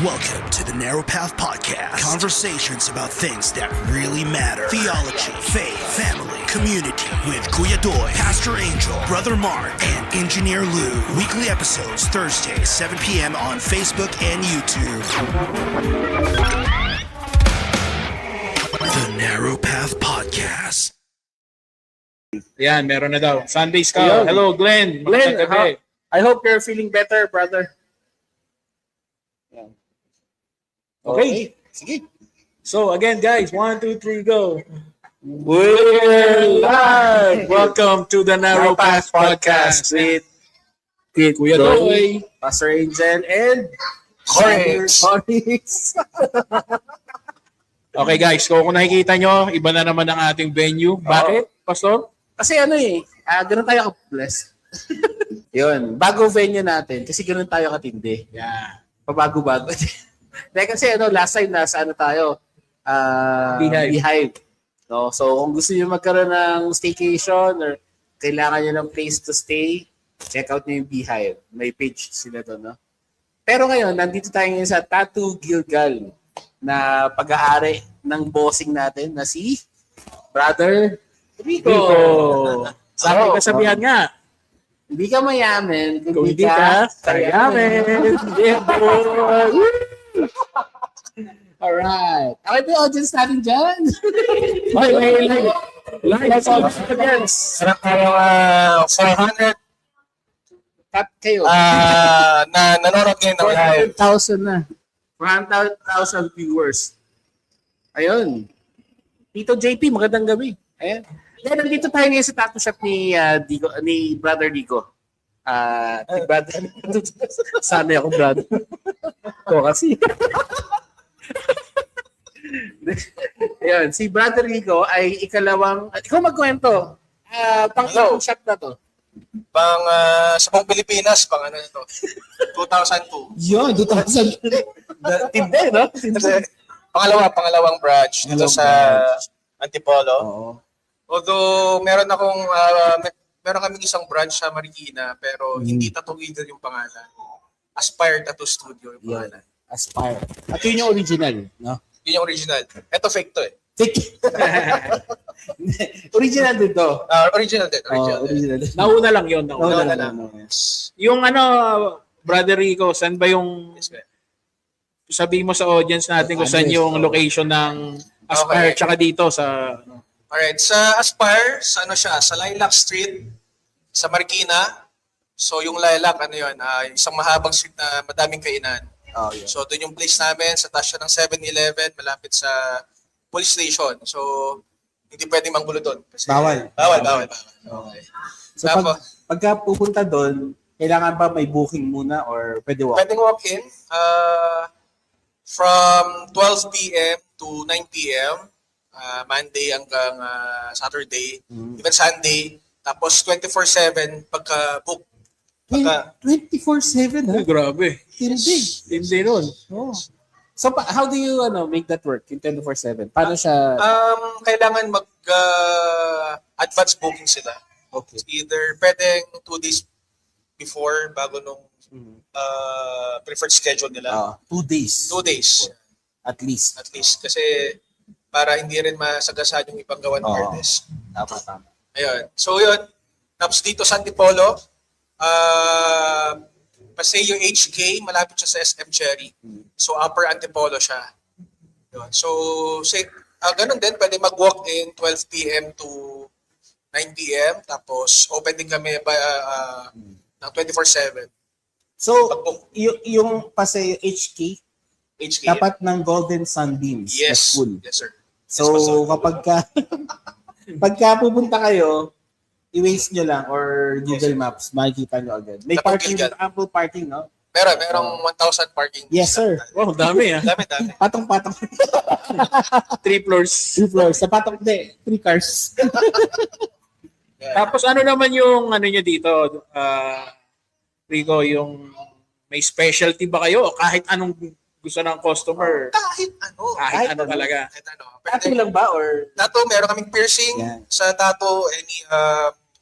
Welcome to the Narrow Path Podcast. Conversations about things that really matter. Theology, faith, family, community. With Kuya Doy, Pastor Angel, Brother Mark, and Engineer Lou. Weekly episodes Thursday, 7 p.m. on Facebook and YouTube. The Narrow Path Podcast. Yan, meron na daw. Sundays ka. Ayun. Hello, Glenn. Glenn, Magandang gabi. I hope you're feeling better, brother. Okay. Sige. So, again, guys, 1, 2, 3, go. We're live! Welcome to the Narrow Path Podcast with Kuya Doy. Pastor Angel, and Correct. Okay, guys, kung nakikita nyo, iba na naman ang ating venue. Bakit, Pastor? Kasi ganun tayo ka-bless. Yun, bago venue natin, kasi ganun tayo katindi. Yeah. Pabago-bago. Dahil kasi last time nasa tayo, Beehive. No? So kung gusto niyo magkaroon ng staycation or kailangan niyo ng place to stay, check out niyo yung Beehive. May page sila doon. No? Pero ngayon, nandito tayo ngayon sa Tattoo Gilgal na pag-aari ng bossing natin na si Brother Rico. Sabi kasabihan nga, Hindi ka mayaman kung hindi ka kayamin. Yeah, boy. Alright. Okay ba yung audience natin dyan? Live audience. Sarap tayo 400 Tap kayo. na nanonood ngayon ng live. 400,000 na. 400,000 viewers. Ayun. Tito JP, magandang gabi. Ayan. Then, nandito tayo ngayon sa tattoo shop ni Brother Dico. Brother. Sana ako, brother. Ito kasi. Ayun, si Brother Rico ay ikalawang, ikaw magkwento. Pang-tattoo shop na to. Sa buong Pilipinas, pang ano ito, 2002. Yun, 2000. Tindi, no? Pangalawang branch dito sa Antipolo. Oo. Although meron kaming isang branch sa Marikina pero hindi Tattoo Leader yung pangalan. Aspire Tattoo Studio yung pangalan. Aspire. At yun yung original, no? Yun yung original. Ito fake to eh. Fake. Original din to. Original din. Original din. Nauna lang yun. Nauna lang. Yung Brother Rico, saan ba yung Yes, ma'am. sabihin mo sa audience natin kung saan yung location ng Aspire Okay. tsaka dito sa Alright, sa Aspire, sa Lilac Street, sa Marikina. So yung Lilac, isang mahabang street na madaming kainan. Oh, yeah. So doon yung place namin, sa taas siya ng 7-Eleven, malapit sa police station. So hindi pwedeng manggulo doon. Kasi Bawal. Bawal. Okay. So pagka pupunta doon, kailangan ba may booking muna or pwede walk? Pwedeng walk-in from 12 p.m. to 9 p.m. Monday hanggang Saturday, even Sunday. Tapos 24/7 pagka-book. 24/7, ha? grabe. Tindi. Hindi nun. Oh. So how do you make that work in 24/7? Paano siya? Kailangan advance booking sila. Okay. Either pwedeng 2 days before bago nung preferred schedule nila. 2 days. 2 days At least. at least kasi para hindi rin masagasaan yung ibang gawa ng Oo. artist. Tama. Ayun. So yun. Tapos dito sa Antipolo, Paseo HK, malapit siya sa SM Cherry. So upper Antipolo siya. Yun. So ganun din, pwede mag-walk-in 12 p.m. to 9 p.m. Tapos open din kami ng 24/7. So, Pag-book. yung Paseo HK, HK. tapat ng Golden Sunbeams na Yes. school. Yes, sir. So, pagka pupunta kayo, i-waste nyo lang or Google Maps, makikita nyo agad. May Tattoo parking, Gilgal. ample parking, no? Merong 1,000 parking. Yes, sir. Wow, dami ah. Dami. Patong-patong. 3 floors. 3 floors. Sa patong, 3 cars. Tapos ano naman yung nyo dito, Rico, yung may specialty ba kayo o kahit anong gusto ng customer? Kahit Kahit ano talaga. Kahit ano. Tattoo lang ba or? Tattoo, meron kaming piercing. Yeah. Sa tattoo,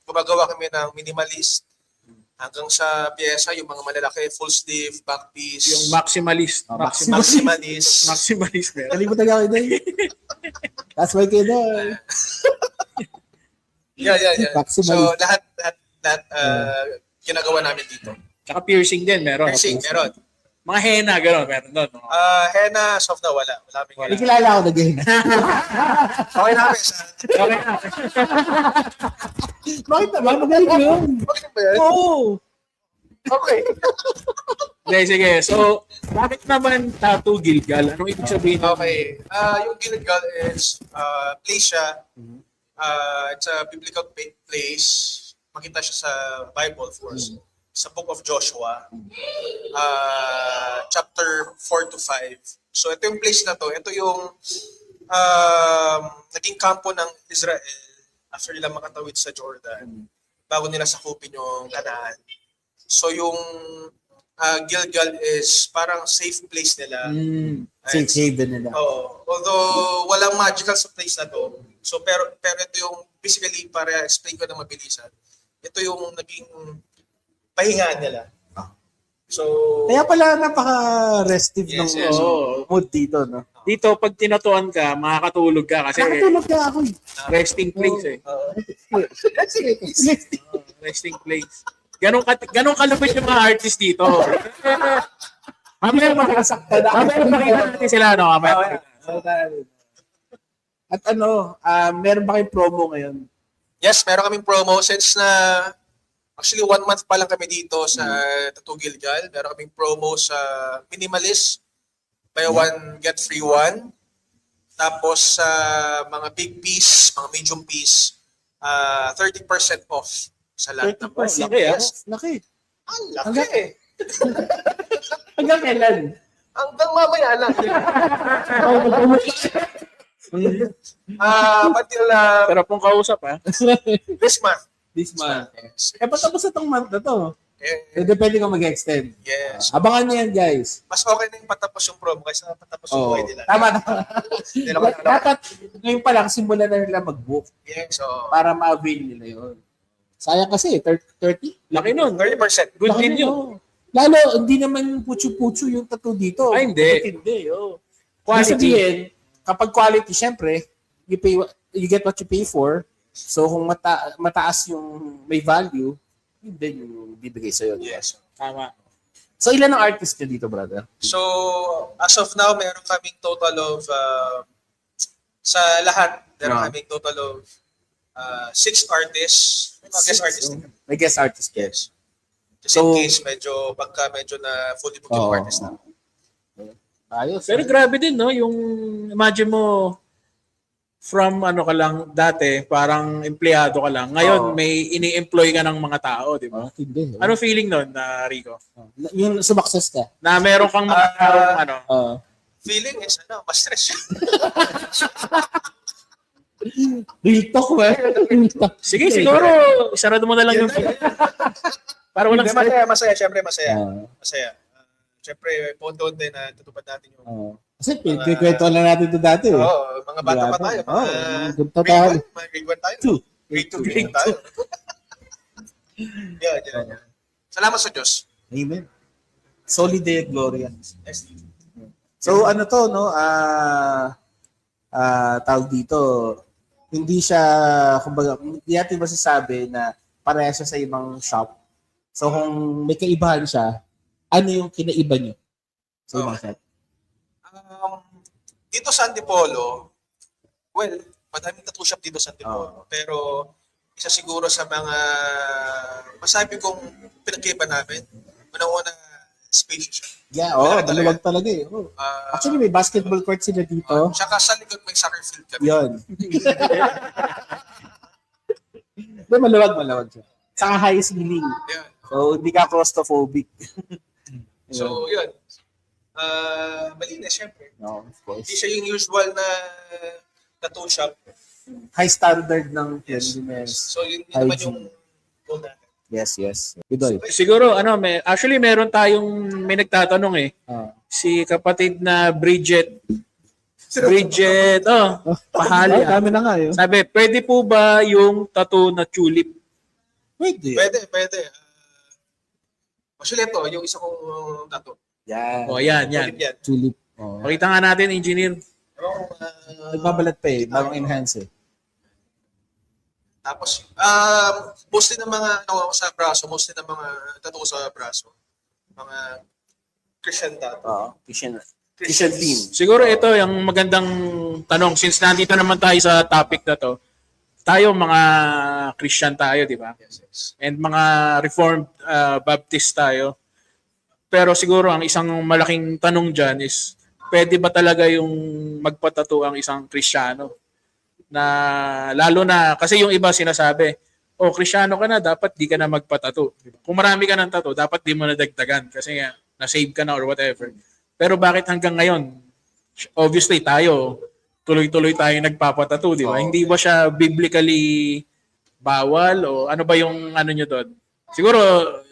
gumagawa kami ng minimalist. hanggang sa pyesa, yung mga malalaki, full sleeve, back piece, Yung maximalist. maximalist. Maximalist meron. Kalimutan ka kayo doon. That's why kayo doon. Yeah. Maximalist. So, lahat ginagawa namin dito. Tsaka piercing din meron. Piercing, meron. Mga henna, gano'n, meron doon. No? Henna, soft na wala. Wala kaming May kilala ako na gay. Okay na, Pesa. Okay na. Bakit naman? Magaling yun. Okay ba yan? Oo. Okay. Okay, sige. So, bakit naman tattoo Gilgal? Anong ibig sabihin? Okay. Yung Gilgal is place siya. It's a biblical place. Makita siya sa Bible, of course. Sa Book of Joshua. Chapter 4 to 5. So ito yung place na to. Ito yung naging kampo ng Israel after nila makatawid sa Jordan. Bago nila sakupin yung Canaan. So yung Gilgal is parang safe place nila. Safe haven nila. Oo. Although walang magical sa place na to. So pero ito yung basically para explain ko na mabilisan. Ito yung naging pahingaan nila. So Kaya pala napaka-restive Yes, ng yes. mood dito, no? Dito, pag tinatuan ka, makakatulog ka kasi Nakatulog ka ako eh. resting place eh. Resting. Resting place. Ganong kalupit yung mga artist dito. Mamaya makakasakta na. Mamaya makita natin sila, no? Mamaya. At meron ba kayong promo ngayon? yes, meron kaming promo since na actually 1 month pa lang kami dito sa Tattoo Gilgal. Meron kaming promo sa Minimalist. Buy one, get free one. Tapos sa mga big piece, mga medium piece, 30% off sa lahat ng 30%. Laki, ah. Yes. Laki. Ang laki. Hanggang kailan? Hanggang mamaya lang. Until Pero pong kausap, ha? this month. This month. Yes. Eh, patapos na itong month na to. Eh, Depende kung mag-extend. yes. Abangan nyo yan, guys. Mas okay na yung patapos yung promo kaysa patapos yung Oo. buhay nila. Tama na. Hindi naman alam. Dapat ngayon pa lang simulan na nila mag-book Yes, so para ma-avail nila yun. Sayang kasi, 30? Laki nun. 30%. Good Laki din nun, yun. oh. Lalo, hindi naman putyo-putyo yung tattoo dito. Ay, hindi. Bakit hindi, oh. Quality. Sabihin, kapag quality, syempre, you get what you pay for. So, kung mataas yung may value, yun din yung bibigay sa'yo. Yes. Tama. So, ilan ang artist nyo dito, brother? So, as of now, meron kaming total of, sa lahat, meron kaming total of 6 artists. May mga guest artists din. May guest artist. Yes. Just So- in case, pagka medyo na fully booked yung Oo. artist na. Ayos. Pero grabe din, no? Yung, imagine mo, from ano ka lang dati, parang empleyado ka lang. Ngayon, Oo. may ini-employ ka ng mga tao, di ba? Hindi. Ano feeling nun, na Rico? Yung sumakses ka. Na meron kang mga tarong, ano? Feeling is, mas stress siya. Real talk, ba? Real talk. Sige, siguro, isarado mo na lang yung para walang Hindi, stress. masaya. Siyempre, masaya. Ah. Masaya. Siyempre, pondo din na tutupad natin yung Kasi pinagkwento lang natin ito dati. mga bata pa tayo. Oo, Mga bata tayo. grade 1 tayo. Two. Grade 2, grade 2 tayo. Yeah. Salamat sa Diyos. Amen. Solid Day Gloria. Yes. So ano to, no? Tawag dito, hindi siya, kumbaga, hindi natin masasabi na pareha siya sa ibang shop. So kung may kaibahan siya, ano yung kinaiba nyo sa ibang shop? Dito sa Antipolo, well, madaming tattoo shop dito sa Antipolo. Pero isa siguro sa mga masabi kong pinagkaiba namin, unang-una, spacious siya. Yeah, Talaga. maluwag talaga eh. Oh. Actually, may basketball court sila dito. Tsaka sa likod may soccer field kami. Yun. Pero maluwag siya. Saka high ceiling. Yan. So, hindi ka claustrophobic. So, yun. Malinis, syempre. No, of course. Hindi siya yung usual na tattoo shop. High standard ng Yes. cleanliness. So, yun naman Hygiene. yung goal natin. Yes. Idol. Siguro, actually, meron may nagtatanong eh. Si kapatid na Bridget, Pahali. Dami na nga yun. Sabi, pwede po ba yung tattoo na tulip? Pwede. Pwede. Actually, ito, yung isa kong tattoo. Yan. O, yan. Tulip yan. Tulip. Oh. Pakita nga natin, engineer. Nagbabalat pa eh. Bagong enhance eh. Tapos, mostly ng mga sa braso, mostly ng mga tattoo sa braso. Mga Christian tattoo. Oo. Christian theme. Siguro ito yung magandang tanong. Since nandito naman tayo sa topic na to, tayo mga Christian tayo, di ba? Yes, yes. And mga Reformed Baptist tayo. Pero siguro ang isang malaking tanong dyan is, pwede ba talaga yung magpatato ang isang Kristiyano? Na lalo na, kasi yung iba sinasabi, Kristiyano ka na, dapat di ka na magpatato. Kung marami ka ng tato, dapat di mo na dagdagan kasi nga, na-save ka na or whatever. Pero bakit hanggang ngayon, obviously tayo, tuloy-tuloy tayo nagpapatato, di ba? Hindi ba siya biblically bawal o ano ba yung ano nyo doon? Siguro,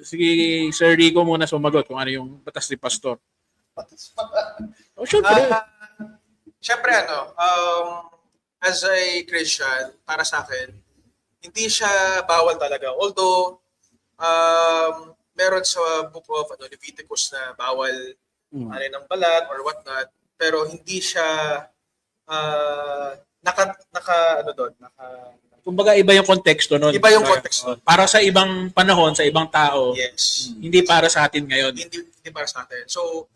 sige, Sir Rico muna sumagot kung ano yung batas ni Pastor. Syempre. Syempre, as a Christian, para sa akin, hindi siya bawal talaga. Although, meron sa book of Leviticus na bawal ng balat or whatnot, pero hindi siya Kumbaga iba yung konteksto nun. iba yung context nun. Para sa ibang panahon, sa ibang tao, Yes. hindi para sa atin ngayon. Hindi para sa atin. So,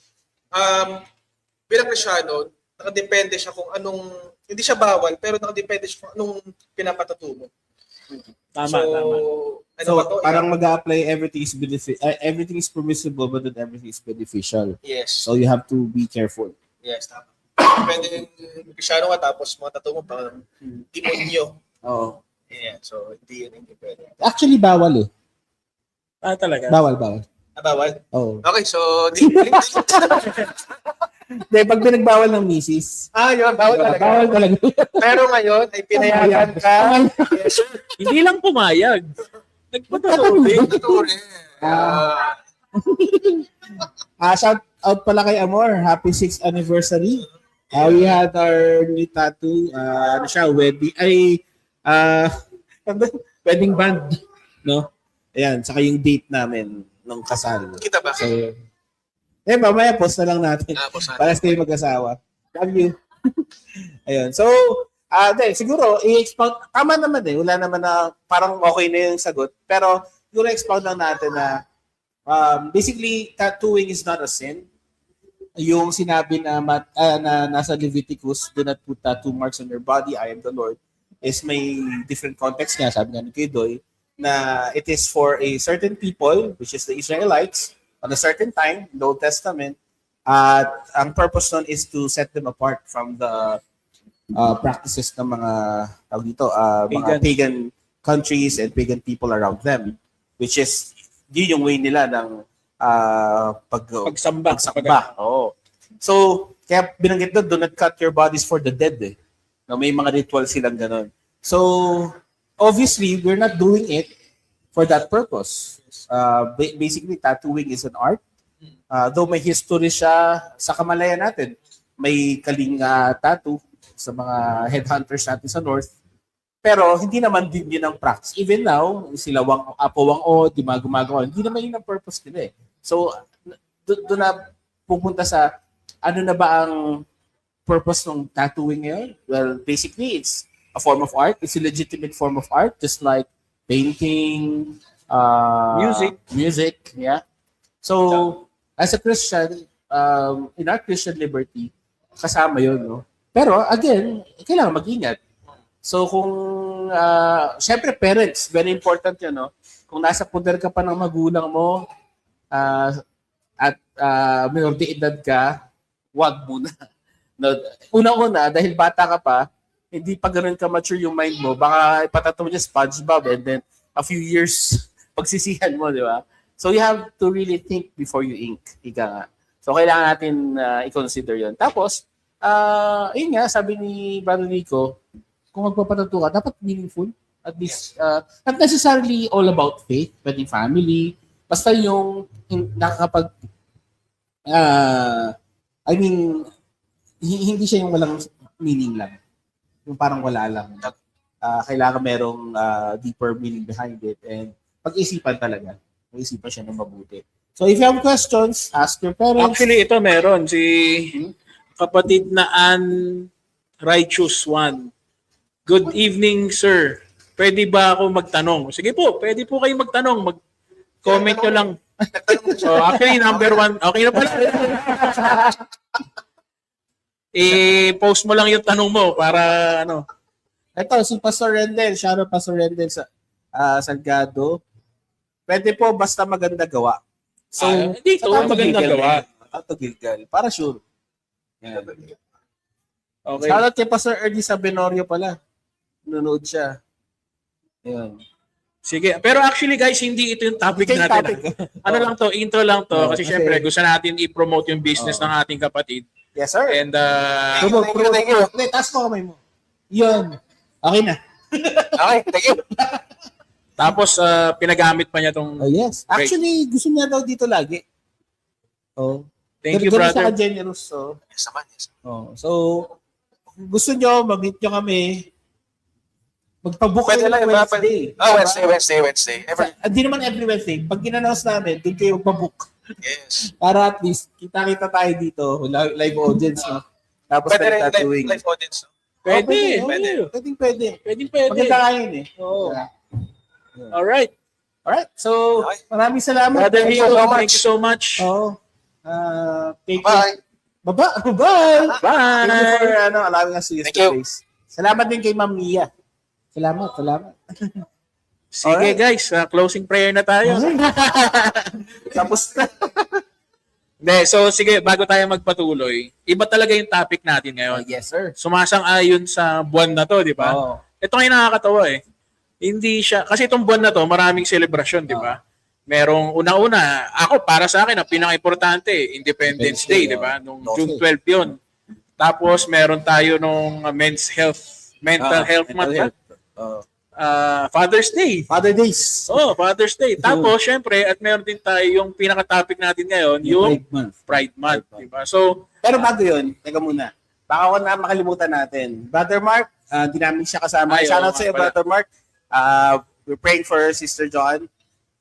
bilang Kristyano, nakadepende siya kung anong, hindi siya bawal, pero nakadepende siya kung anong pinapatato mo. Tama, So, tama. ano So, ba to? parang mag-a-apply everything is permissible but not everything is beneficial. Yes. So, you have to be careful. Yes, tama. Depende yung Kristyano ka, tapos mga tattoo mo pang demonyo. Oo. Yeah, so hindi pwede. Actually, bawal eh. Talaga. Bawal. Bawal? Oo. Okay, so Hindi, pag pinagbawal ng misis. yun, bawal talaga. Bawal talaga. Pero ngayon ay pinayagan ka. Yes, sir. Hindi lang pumayag. Nagpatato din. Totoo rin. Shout out pala kay Amor. Happy 6th anniversary. We had our new tattoo. Ano siya? Wedding band. No? Ayan. Saka yung date namin ng kasal. Kita ba? So, mamaya post na lang natin. Boss natin. Para sa kayo mag-asawa. Love you. Ayun. So, siguro, i-expound. Tama naman eh. Wala naman na, parang okay na yung sagot. Pero, siguro expound lang natin na, basically, tattooing is not a sin. Yung sinabi na, na nasa Leviticus, do not put tattoo marks on your body, I am the Lord, is may different context nga, sabi nga ni Kuya Doy, na it is for a certain people, which is the Israelites, on a certain time, in the Old Testament, at ang purpose nun is to set them apart from the practices ng mga mga pagan countries and pagan people around them, which is yun yung way nila ng pagsamba. Oo. So, kaya binanggit doon, do not cut your bodies for the dead eh. No, may mga ritual silang ganun. So, obviously, we're not doing it for that purpose. Basically, tattooing is an art. Though may history siya sa kamalayan natin. May kalinga tattoo sa mga headhunters natin sa North. Pero hindi naman din yun ang practice. Even now, sila Apo Wang O, di mga gumagawa, hindi naman yun ang purpose nila eh. So, doon na pupunta sa ano na ba ang purpose ng tattooing ngayon? Well, basically, it's a form of art. It's a legitimate form of art, just like painting, music, yeah. So, as a Christian, in our Christian liberty, kasama yun, no? Pero, again, kailangan mag-ingat. So, kung, syempre, parents, very important yun, no? Kung nasa poder ka pa ng magulang mo, at minor de edad ka, wag muna. No, una-una, dahil bata ka pa, hindi pa ganun ka mature yung mind mo, baka ipatato mo niya SpongeBob and then a few years pagsisihan mo, di ba? So you have to really think before you ink. Ika nga. So kailangan natin i-consider yun. Tapos, yun nga, sabi ni Brother Rico, kung magpapatato ka, dapat meaningful. At least, not necessarily all about faith, pwedeng family. Basta yung nakakapag, hindi siya yung walang meaning lang. Yung parang wala lang. Kailangan merong deeper meaning behind it and pag-isipan talaga. Pag-isipan siya ng mabuti. So if you have questions, ask your parents. Actually, ito meron. Si kapatid na Ann Righteous One. Good evening, sir. Pwede ba ako magtanong? Sige po, pwede po kayo magtanong. Mag-comment nyo lang. So, actually, number 1. Okay na pala. I-post mo lang yung tanong mo para ano. Ito, si Pastor Rendel. Shout out Pastor Rendel sa Salgado. Pwede po basta maganda gawa. So, dito, maganda gawa. Ato Gilgal. Para sure. Yan. Okay. Shout out kay Pastor Ernie sa Benorio pala. Nanonood siya. Ayun. Sige. Pero actually, guys, hindi ito yung topic Ito yung natin. topic. Ano lang to, intro lang to. Oh, kasi kasi- syempre, gusto natin i-promote yung business ng ating kapatid. Yes, sir. And, Thank you. Hindi, taas mo kamay mo. Yun. Okay na. Okay, thank you. tapos, pinagamit pa niya tong Oh, yes. Great. Actually, gusto niya daw dito lagi. Oh. thank you, Ganun brother. siya ka-generous. So, Yes naman, yes. so, kung gusto nyo, mag-meet nyo kami, magpabook Pwede kayo lang ng yung Wednesday. Wednesday. Hindi naman every Wednesday. Pag ginannounce namin, doon kayo magpabook. Yes. Para at least, kita-kita tayo dito. Live audience, no? Tapos Pwede rin tattooing. live audience. No? Pwede. Pwede. Pwede. Maganda nga yun eh. Oo. Yeah. Alright. Alright, so Okay. maraming salamat. Brother Thank you Rico, so much. thank you so much. Oh. Take Bye. Bye. Bye. Thank you for Bye. allowing us to use Thank the you. place. Salamat din kay Ma'am Mia. Salamat. Sige Alright. guys, closing prayer na tayo. Tapos na. Hindi, so sige, bago tayo magpatuloy, iba talaga yung topic natin ngayon. Yes, sir. Sumasang-ayon sa buwan na to, di ba? Oh. Ito ngayon nakakatawa eh. Hindi siya, kasi itong buwan na to, maraming celebration, di ba? Merong una-una, ako para sa akin, ang pinaka-importante, Independence Day, di ba? Nung June 12 yun. Tapos meron tayo nung mental health month, ba? Father's Day. Father Days. Oh, Father's Day. Tapos, syempre, at meron din tayo yung pinaka-topic natin ngayon, yung Pride Month. Diba? So, Pero bago yun, teka muna. Baka ko na makalimutan natin. Brother Mark, di namin siya kasama. Ay, Shoutout oo, sa iyo, nga pala. Brother Mark. We're praying for Sister John.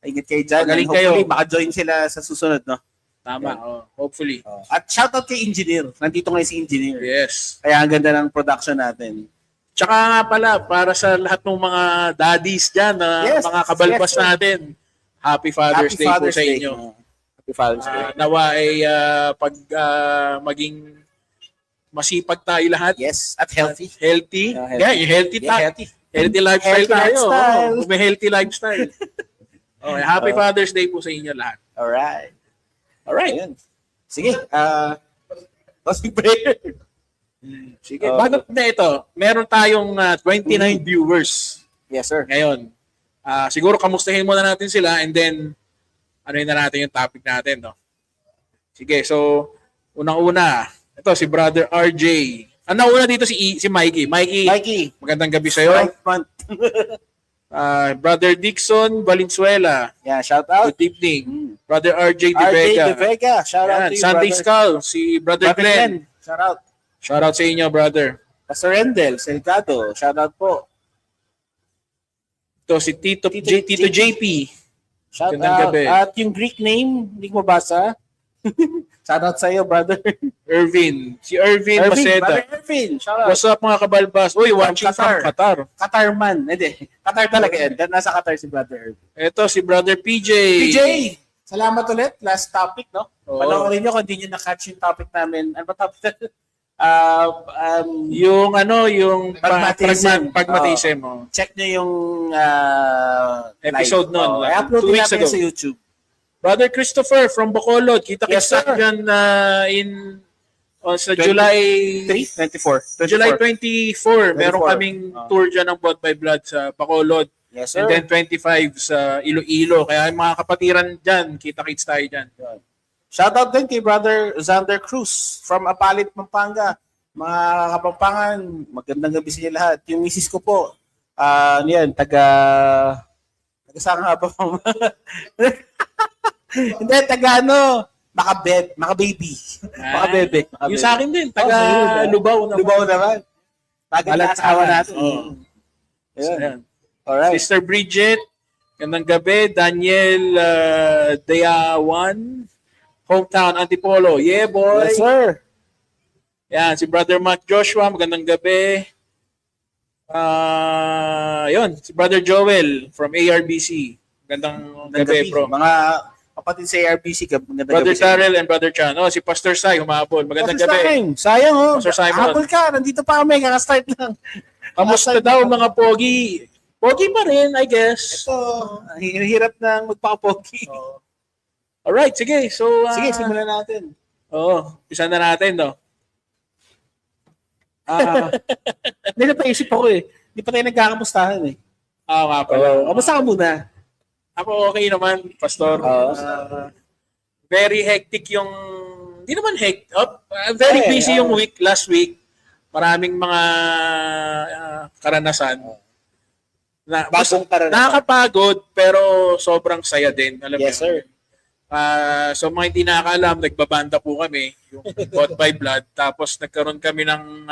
Ingat kayo dyan. Magaling And hopefully, kayo. maka-join sila sa susunod, no? tama. Oh, hopefully. At shoutout kay Engineer. Nandito ngayon si Engineer. Yes. Kaya ang ganda ng production natin. Tsaka nga pala, para sa lahat ng mga daddies dyan, Yes, mga kabalbas yes, sir. natin, Happy Father's Day po sa inyo. Happy Father's Day. Nawa ay maging masipag tayo lahat. Yes, at healthy. Healthy. Yeah, healthy. Yeah, yung healthy, Yeah, healthy. healthy lifestyle Healthy tayo. lifestyle. May healthy lifestyle. Okay, Happy Father's Day po sa inyo lahat. Alright. Alright. Ayun. Sige, closing prayer. Sige. Bago na ito, meron tayong 29 viewers Yes, sir. ngayon. Siguro kamustahin muna natin sila and then ano na natin yung topic natin. No? Sige, so unang-una, ito si Brother RJ. Ang nauna dito si Mikey. Mikey, Magandang gabi sa'yo. Pride Month. Brother Dixon Valenzuela. Yeah, shout out. Good evening. Brother RJ De RJ Vega. De Vega. Shout out Yan, to you, Sunday brother. Skull, si Brother Brother Glenn. Glenn. Shout out. Shout out sa inyo, brother. Pastor Rendel, Selgado. Shout out po. Ito si Tito JP. Shout Gandang out. gabi. At yung Greek name, hindi ko mabasa. Shout out sa iyo, brother. Irvin. Si Irvin Brother Maceda. Irvin. Shout out. What's up mga kabalbas? Uy, watching from Qatar. Qatar man. Hindi. Qatar talaga yan. Nasa Qatar si brother Irvin. Ito si Brother PJ. PJ! Salamat ulit. Last topic, no? Oo. Panoorin nyo kung hindi nyo na-catch yung topic namin. Ano ba topic natin? Yung Pragmatism. pragmatism. Oh. Check nyo yung Episode live. nun, I-upload 2 din weeks natin ago. sa YouTube. Brother Christopher from Bacolod. Kita Yes, kita sir. dyan sa July 24. July 24. Meron 24. kaming tour dyan ng Blood by Blood sa Bacolod. Yes, sir. And then 25 sa Iloilo. Kaya yung mga kapatiran dyan, kita-kits tayo dyan. Shoutout din kay Brother Xander Cruz from Apalit, Pampanga. Mga Kapampangan, magandang gabi sa inyo lahat. Yung misis ko po, saan nga ba? Hindi, maka-baby. Maka-bebe. Yung sa akin din, Oh, sa'yo, taga Lubao. Lubao naman. Tagal na asawa natin. Oh. Ayun. Ayan. Alright. Sister Bridget, Gandang gabi, Daniel Dayawan, hometown Antipolo. Yeah, boy. Yes, sir. Yan, si Brother Mark Joshua, magandang gabi. Yun, si Brother Joel from ARBC. Magandang gabi, bro. Mga kapatid sa ARBC, magandang Brother gabi sa inyo. Darrell and Brother Chan. Oh, si Pastor Sai, humabol. Magandang Pastor gabi. Simon, sayang oh. Pastor Simon. Habol ka, nandito pa kami, kakastart lang. Kamusta daw mga pogi? Pogi pa rin, I guess. Ito, hirap nang magpakapogi. Alright, sige. So, Sige, simulan natin. isa na natin, no? Hindi napaisip ako eh. Hindi pa tayo nagkakamustahan eh. Nga pala. Kamusta ka muna? Ako okay naman, Pastor. Very hectic yung... Hindi naman hectic. Very busy yung week, last week. Maraming mga karanasan. Bagong karanasan. Nakakapagod, pero sobrang saya din. Alam Yes, mo yun? sir. So mga hindi nakakaalam, nagbabanda po kami, yung Bought by Blood. Tapos nagkaroon kami ng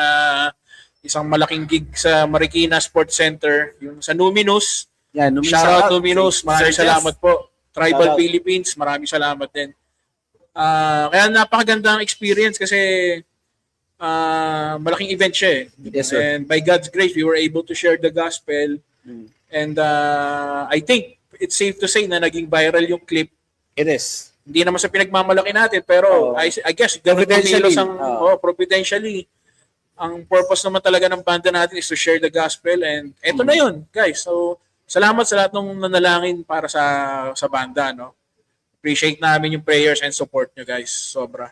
isang malaking gig sa Marikina Sports Center, yung sa Numinous. Yan, Shout out Numinous, maraming Sir salamat po. Tribal Shout out. Philippines, maraming salamat din. Kaya napakagandang experience kasi malaking event siya eh. Yes, sir. And by God's grace, we were able to share the gospel. And I think it's safe to say na naging viral yung clip. It is. Hindi naman sa pinagmamalaki natin, pero I guess ganun Providentially. kumilos ang providentially. Ang purpose naman talaga ng banda natin is to share the gospel, and eto na yun, guys. So, salamat sa lahat ng nanalangin para sa banda, no? Appreciate namin yung prayers and support nyo, guys. Sobra.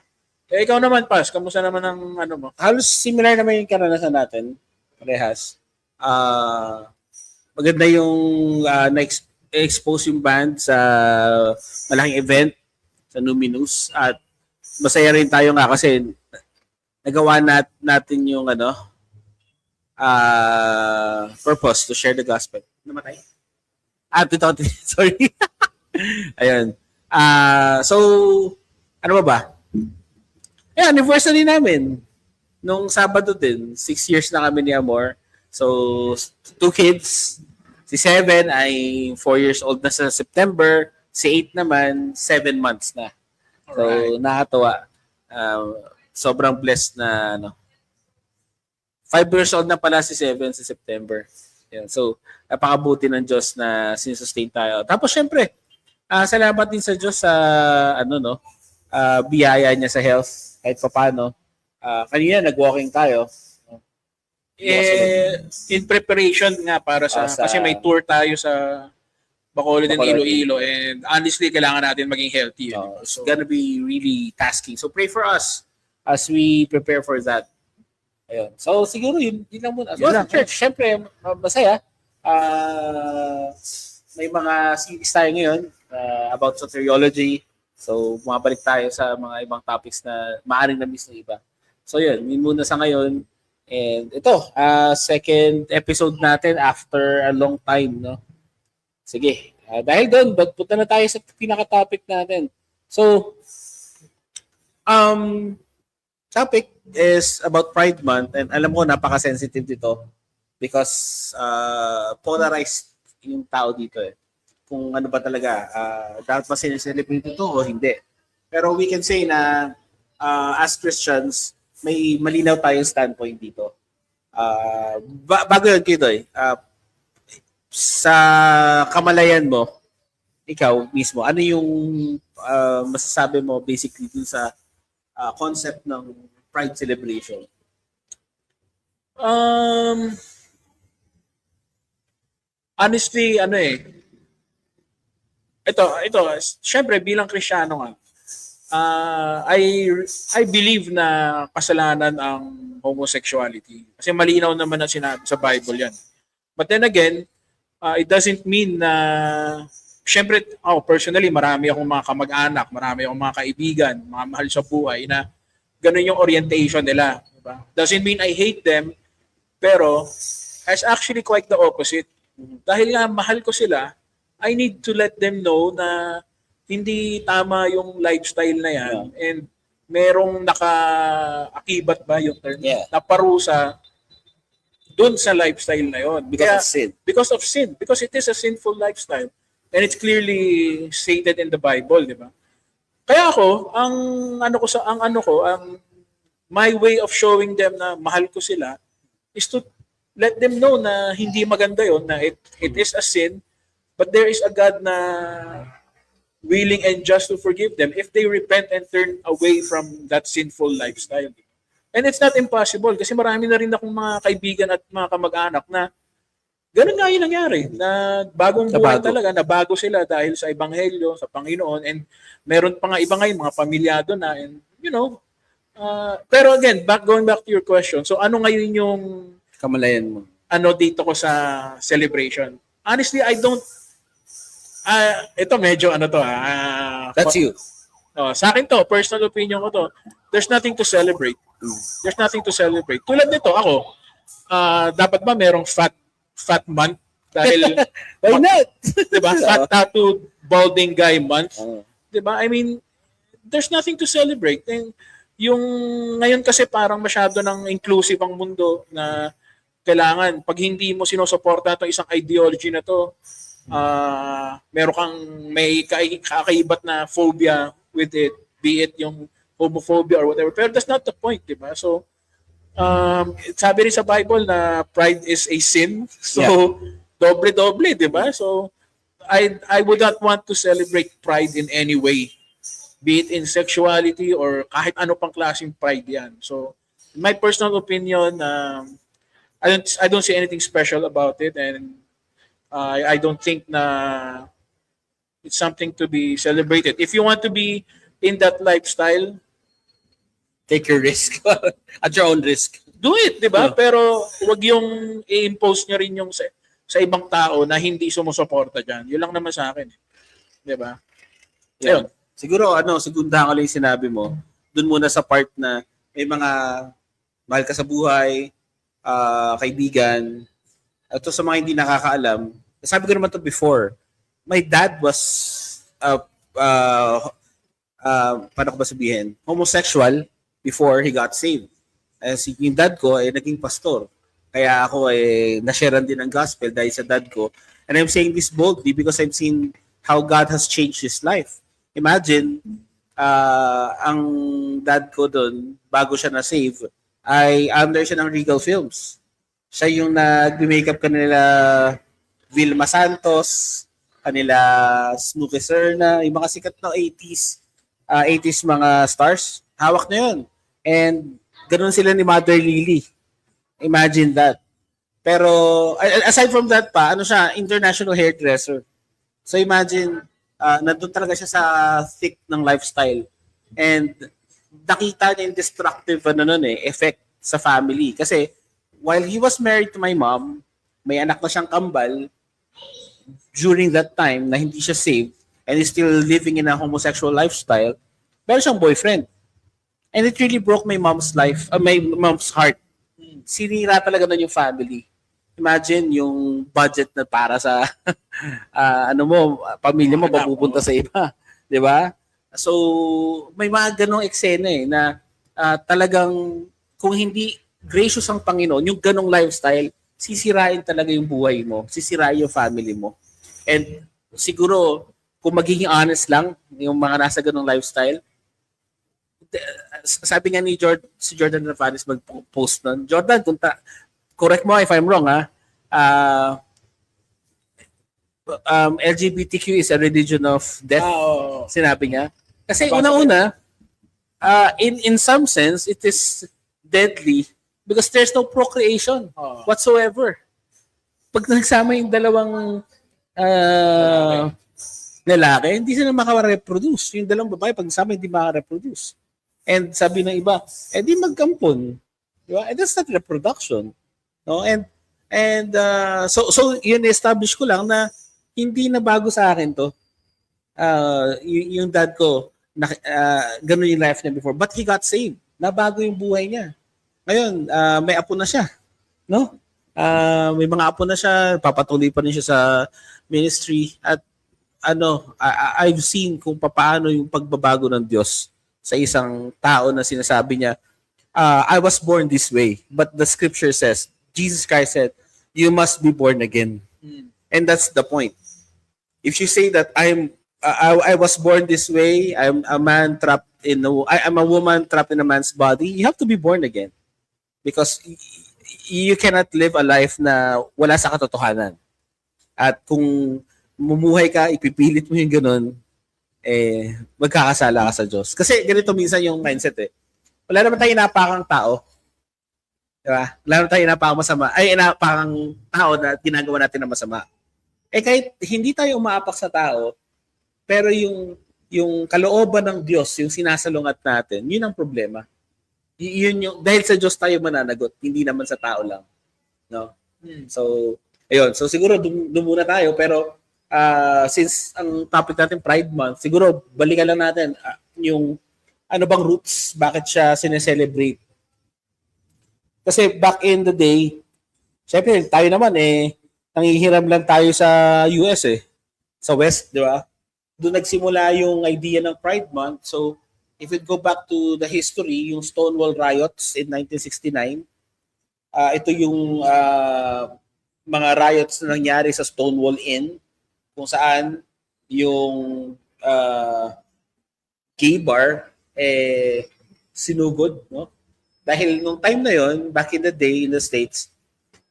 Ikaw naman, Pas, kamusta naman ang ano mo? Halos similar naman yung karanasan natin. Parehas. Maganda yung na-expose yung band sa malaking event sa Numinous, at masaya rin tayo nga kasi nagawa natin yung purpose to share the gospel. Namatay? Ito, sorry. Ayun. So, ano ba? Anniversary namin. Nung Sabado din, 6 years na kami ni Amor. So, 2 kids. Si 7 ay 4 years old na sa September. Si 8 naman, 7 months na. So, nakakatuwa. Sobrang blessed na 5 years old na pala si 7 sa September. Yan. So, napakabuti ng Diyos na sinsustain tayo. Tapos, syempre, salamat din sa Diyos sa biyaya niya sa health kahit pa paano. Kanina, nag-walking tayo. In preparation nga para sa kasi may tour tayo sa Bacolod and Iloilo, and honestly kailangan natin maging healthy. It's gonna be really tasking. So pray for us as we prepare for that. Ayun. So siguro yun lang muna. So, church, syempre masaya. May mga series tayo ngayon about soteriology. So bumabalik tayo sa mga ibang topics na maaaring na-miss ng iba. So yun muna sa ngayon. And ito, second episode natin after a long time, no? Sige, dahil doon, punta na tayo sa pinaka-topic natin. So, topic is about Pride Month, and alam ko napaka-sensitive dito because polarized yung tao dito eh. Kung ano ba talaga, dapat ba sineselebrate ito o hindi. Pero we can say na as Christians, may malinaw tayong standpoint dito. Bago yun, Kidoy, sa kamalayan mo, ikaw mismo, ano yung masasabi mo basically dun sa concept ng Pride celebration? Honestly, ito, syempre bilang Kristiyano nga, I believe na kasalanan ang homosexuality. Kasi malinaw naman na sinabi sa Bible yan. But then again, it doesn't mean na, syempre, personally, marami akong mga kamag-anak, marami akong mga kaibigan, mga mahal sa buhay na ganun yung orientation nila. Diba? Doesn't mean I hate them, pero it's actually quite the opposite. Dahil nga mahal ko sila, I need to let them know na hindi tama yung lifestyle na yan, and merong naka-akibat ba yung term? Na parusa dun sa lifestyle na yon. Because of sin. Because of sin. Because it is a sinful lifestyle. And it's clearly stated in the Bible, di ba? Kaya ako, my way of showing them na mahal ko sila is to let them know na hindi maganda yon, na it is a sin, but there is a God na willing and just to forgive them if they repent and turn away from that sinful lifestyle. And it's not impossible kasi marami na rin akong mga kaibigan at mga kamag-anak na ganun nga yung nangyari, na bagong buhay talaga, na bago sila dahil sa Ebanghelyo, sa Panginoon, and meron pa nga iba ngayon, mga pamilyado na, and pero again, going back to your question, so ano ngayon yung Kamalayan mo. dito ko sa celebration? Honestly, I don't, ito medyo That's you. Sa akin to, personal opinion ko to, there's nothing to celebrate. There's nothing to celebrate. Tulad nito, ako, dapat ba merong fat month? Dahil, Why not? diba? Fat tattooed, balding guy month. Diba? I mean, there's nothing to celebrate. And yung ngayon kasi parang masyado ng inclusive ang mundo na kailangan, pag hindi mo sinusuporta itong isang ideology na to, meron kang may kakaibat na phobia with it, be it yung homophobia or whatever. Pero that's not the point, di ba? So, sabi rin sa Bible na pride is a sin. So, doble-doble, di ba? So, I would not want to celebrate pride in any way, be it in sexuality or kahit ano pang klaseng pride yan. So, in my personal opinion, I don't see anything special about it, and I don't think na it's something to be celebrated. If you want to be in that lifestyle, Take your risk. At your own risk. do it, di ba? Pero wag yung i-impose nyo rin yung sa ibang tao na hindi sumusuporta dyan. Yun lang naman sa akin. Di ba? Ayun. Siguro, segundahan ko lang yung sinabi mo. Doon muna sa part na may mga mahal ka sa buhay, kaibigan. Ito sa mga hindi nakakaalam, sabi ko naman to before, my dad was, paano ko ba sabihin, homosexual before he got saved. Yung dad ko ay naging pastor. Kaya ako na-sharean din ng gospel dahil sa dad ko. And I'm saying this boldly because I've seen how God has changed his life. Imagine, ang dad ko doon, bago siya na-save, ay under siya ng Regal Films. Siya yung nag-makeup kanila Vilma Santos, kanila Snooki Serna, yung mga sikat na 80s mga stars. Hawak na yun. And ganun sila ni Mother Lily. Imagine that. Pero aside from that pa, siya, international hairdresser. So imagine, nandun talaga siya sa thick ng lifestyle. And nakita niya yung destructive effect sa family. Kasi while he was married to my mom, may anak na siyang kambal during that time na hindi siya saved and is still living in a homosexual lifestyle, meron siyang boyfriend. And it really broke my mom's life, my mom's heart. Sinira talaga na yung family. Imagine yung budget na para sa pamilya mo mapupunta sa iba, 'di ba? So may mga ganong eksena na talagang kung hindi gracious ang Panginoon, yung ganong lifestyle, sisirain talaga yung buhay mo, sisirain yung family mo. And siguro kung magiging honest lang yung mga nasa ganong lifestyle, sabi nga ni si Jordan Ravanes mag-post nun. Jordan, correct mo if I'm wrong, LGBTQ is a religion of death. Sinabi niya. Kasi una-una, in some sense, it is deadly because there's no procreation whatsoever. Pag nagsama yung dalawang lalaki, hindi sila makareproduce. Yung dalawang babae, pag nagsama, hindi makareproduce. And sabi ng iba, di magkampon. Diba? And that's not reproduction. No? And so yun establish ko lang na hindi na bago sa akin to. Yung dad ko, ganun yung life niya before. But he got saved. Nabago yung buhay niya. Ngayon, may apo na siya. No? May mga apo na siya. Papatuloy pa rin siya sa ministry. At I've seen kung paano yung pagbabago ng Diyos sa isang tao na sinasabi niya, I was born this way. But the scripture says, Jesus Christ said, you must be born again. And that's the point. if you say that I was born this way, I'm a man trapped I'm a woman trapped in a man's body, you have to be born again. Because you cannot live a life na wala sa katotohanan. At kung mumuhay ka, ipipilit mo yung ganun, magkakasala ka sa Diyos. Kasi ganito minsan yung mindset Wala naman tayong inapakang tao. Diba? Wala naman tayong inapakang tao na ginagawa natin na masama. Kahit hindi tayo umaapak sa tao, pero yung kalooban ng Diyos, yung sinasalungat natin, yun ang problema. Dahil sa Diyos tayo mananagot, hindi naman sa tao lang. No? So, ayun. So, siguro doon muna tayo. Pero, since ang topic natin, Pride Month, siguro balikan lang natin yung ano bang roots, bakit siya sineselebrate. Kasi back in the day, syempre, tayo naman nangihiram lang tayo sa US sa West, di ba? Doon nagsimula yung idea ng Pride Month. So, if we go back to the history, yung Stonewall Riots in 1969, ito yung mga riots na nangyari sa Stonewall Inn, kung saan yung gay bar sinugod, no? Dahil nung time na yon, back in the day in the States,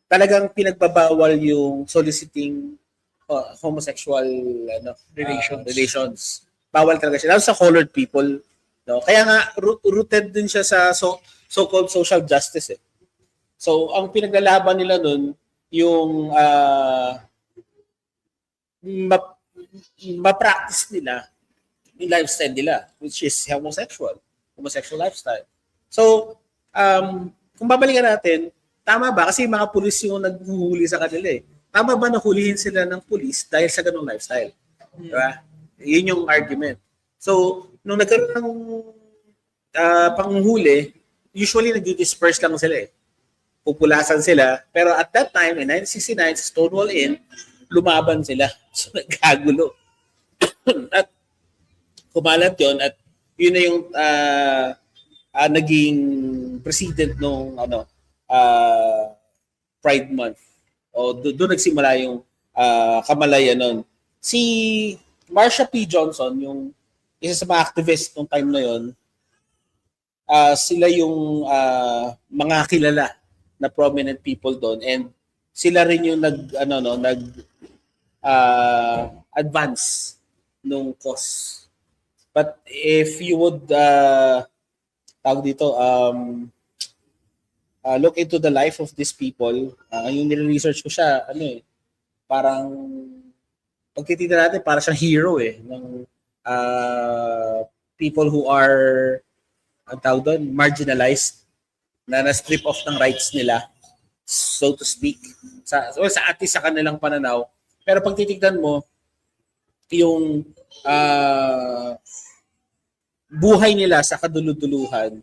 talagang pinagbabawal yung soliciting homosexual relations. Bawal talaga siya. Lalo sa colored people. No? Kaya nga, rooted din siya sa so-called social justice. So, ang pinaglalaban nila nun, yung ma-practice nila yung lifestyle nila, which is homosexual lifestyle. So, kung babalikan natin, tama ba? Kasi mga pulis yung naghuhuli sa kanila Tama ba na hulihin sila ng pulis dahil sa ganung lifestyle? Diba? Yun yung argument. So, nung nagkaroon ng panghuli, usually nag-disperse lang sila Pupulasan sila. Pero at that time, in 1969, sa Stonewall Inn, lumaban sila. So, nagkagulo. At kumalat yun at yun na yung naging president nung Pride Month. O doon nagsimula yung kamalayan nun. Si Marsha P. Johnson, yung isa sa mga activist nung time na yun, sila yung mga kilala na prominent people doon and sila rin yung advance nung cause. But if you would look into the life of these people, yung nire-research ko siya, parang pagtitignan natin, para siyang hero ng people who are marginalized, na na-strip off ng rights nila, so to speak, sa kanilang pananaw. Pero pag titignan mo, yung buhay nila sa kaduluduluhan,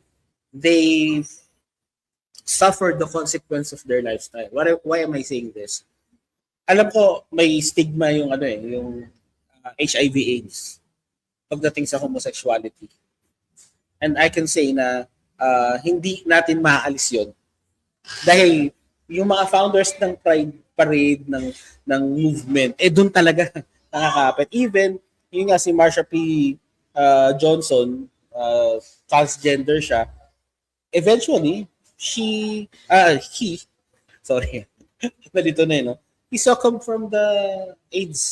they suffered the consequence of their lifestyle. Why am I saying this? Alam ko may stigma yung yung HIV/AIDS pagdating sa homosexuality. And I can say na hindi natin maaalis yun. Dahil yung mga founders ng Pride Parade, ng movement, doon talaga nakakapit. Even, yung nga si Marsha P. Johnson, transgender siya, eventually, he succumbed from the AIDS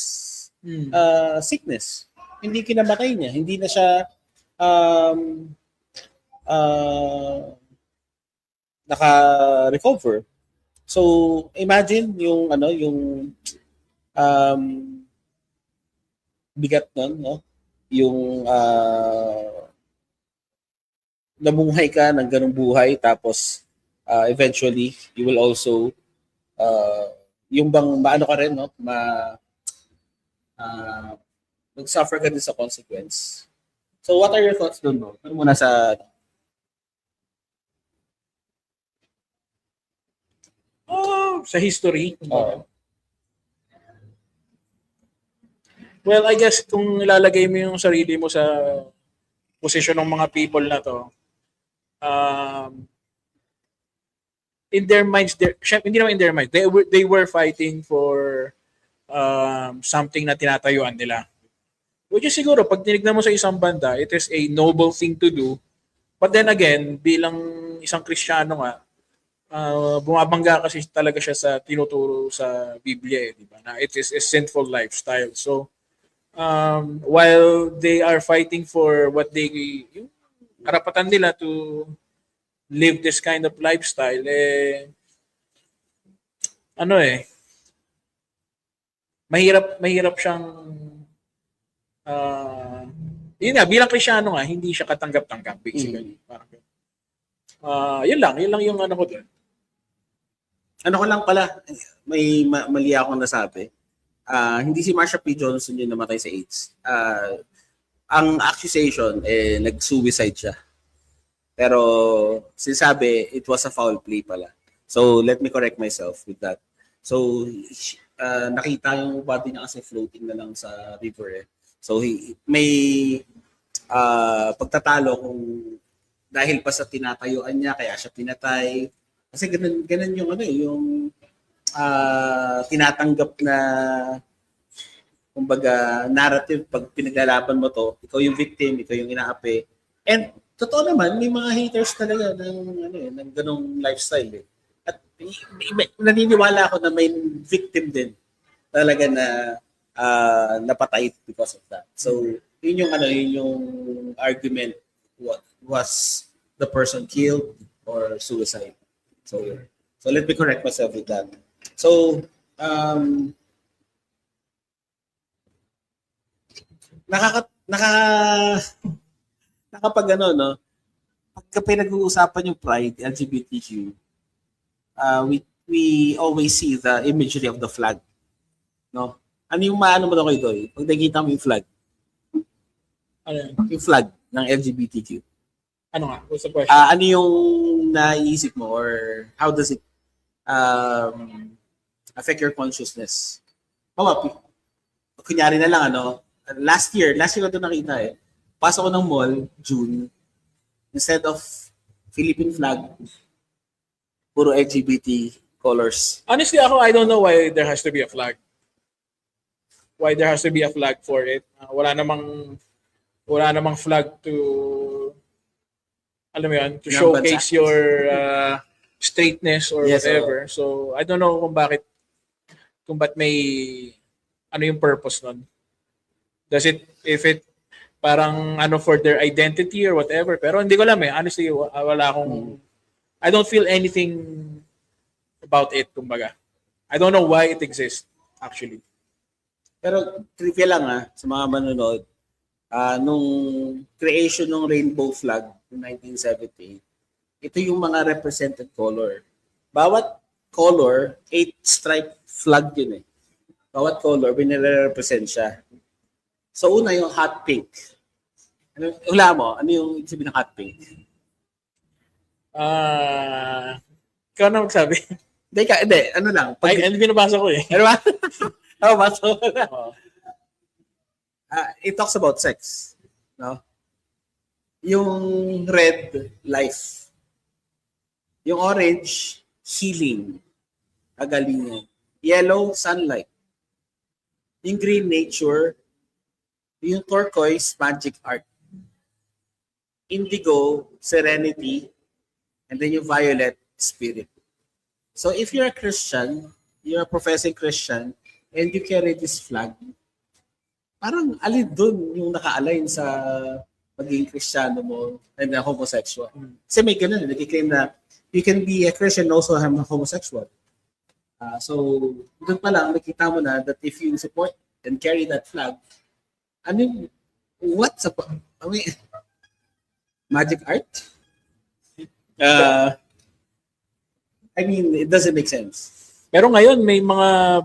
sickness. Hindi kinamatay niya. Hindi na siya naka-recover. So, imagine yung bigat nun, no? Yung namuhay ka ng ganung buhay tapos eventually you will also yung bang maano ka rin, no? Mag-suffer ka din sa consequence. So, what are your thoughts doon, no? Ano muna sa history. Well, I guess kung ilalagay mo yung sarili mo sa posisyon ng mga people na to, in their minds, hindi naman in their minds, they were fighting for something na tinatayuan nila. Which is siguro, pag tinignan mo sa isang banda, it is a noble thing to do. But then again, bilang isang Kristiyano nga, bumabangga kasi talaga siya sa tinuturo sa Biblia, di ba? Na it is a sinful lifestyle. So, while they are fighting for what yung karapatan nila to live this kind of lifestyle, mahirap siyang yun nga, bilang Kristiyano nga, hindi siya katanggap-tanggap basically. Parang yun lang yung ano ko doon. Ano ko lang pala, may mali akong nasabi. Hindi si Marsha P. Johnson yung namatay sa AIDS. Ang accusation, nag-suicide siya. Pero sinasabi, it was a foul play pala. So let me correct myself with that. So nakita yung body niya kasi floating na lang sa river. So may pagtatalo kung dahil pa sa tinatayuan niya kaya siya pinatay. Kasi ganun yung yung tinatanggap na kumbaga narrative pag pinaglalaban mo to, ikaw yung victim, ikaw yung inaapi. And totoo naman, may mga haters talaga ng ganung lifestyle eh. At naniniwala ako na may victim din talaga na napatay because of that. So, yun yung argument, what was the person killed or suicide. So let me correct myself with that. So, nakapag pagka pinag-uusapan yung pride, LGBTQ, we always see the imagery of the flag. No? Ano yung maano mo na kayo doon? Pag nakita mo yung flag. Ano yun? Yung flag ng LGBTQ. Ano nga? What's the question? Ano yung naiisip mo or how does it affect your consciousness? Kunyari na lang, last year ko ito nakita eh. Pasok ko ng mall, June, instead of Philippine flag, puro LGBT colors. Honestly, I don't know why there has to be a flag. Why there has to be a flag for it. Wala namang flag to, alam mo yun, to showcase your straightness or whatever. So, I don't know kung ba't may, ano yung purpose nun. If it parang for their identity or whatever. Pero hindi ko alam eh. Honestly, wala akong, I don't feel anything about it, kumbaga. I don't know why it exists, actually. Pero trivia lang sa mga manonood, nung creation ng rainbow flag in 1970, ito yung mga represented color. Bawat color, 8-stripe flag yun eh. Bawat color, binire-represent siya. So una yung hot pink. Hula mo, ano yung sabihin ng hot pink? Ikaw na magsabi. Hindi, ano lang. Ay, binabasa ko eh. Ano ba? Basa ko na. It talks about sex. No? Yung red, life. Yung orange, healing. Kagalingan. Yellow, sunlight. Yung green, nature. Yung turquoise, magic art. Indigo, serenity. And then yung violet, spirit. So if you're a Christian, you're a professing Christian, and you carry this flag, parang alin dun yung naka-align sa maging Kristiyano mo and homosexual. Kasi may ganun, nag-claim na you can be a Christian and also have a homosexual. So dun pa lang, nakita mo na that if you support and carry that flag, what's up? Magic art? It doesn't make sense. Pero ngayon, may mga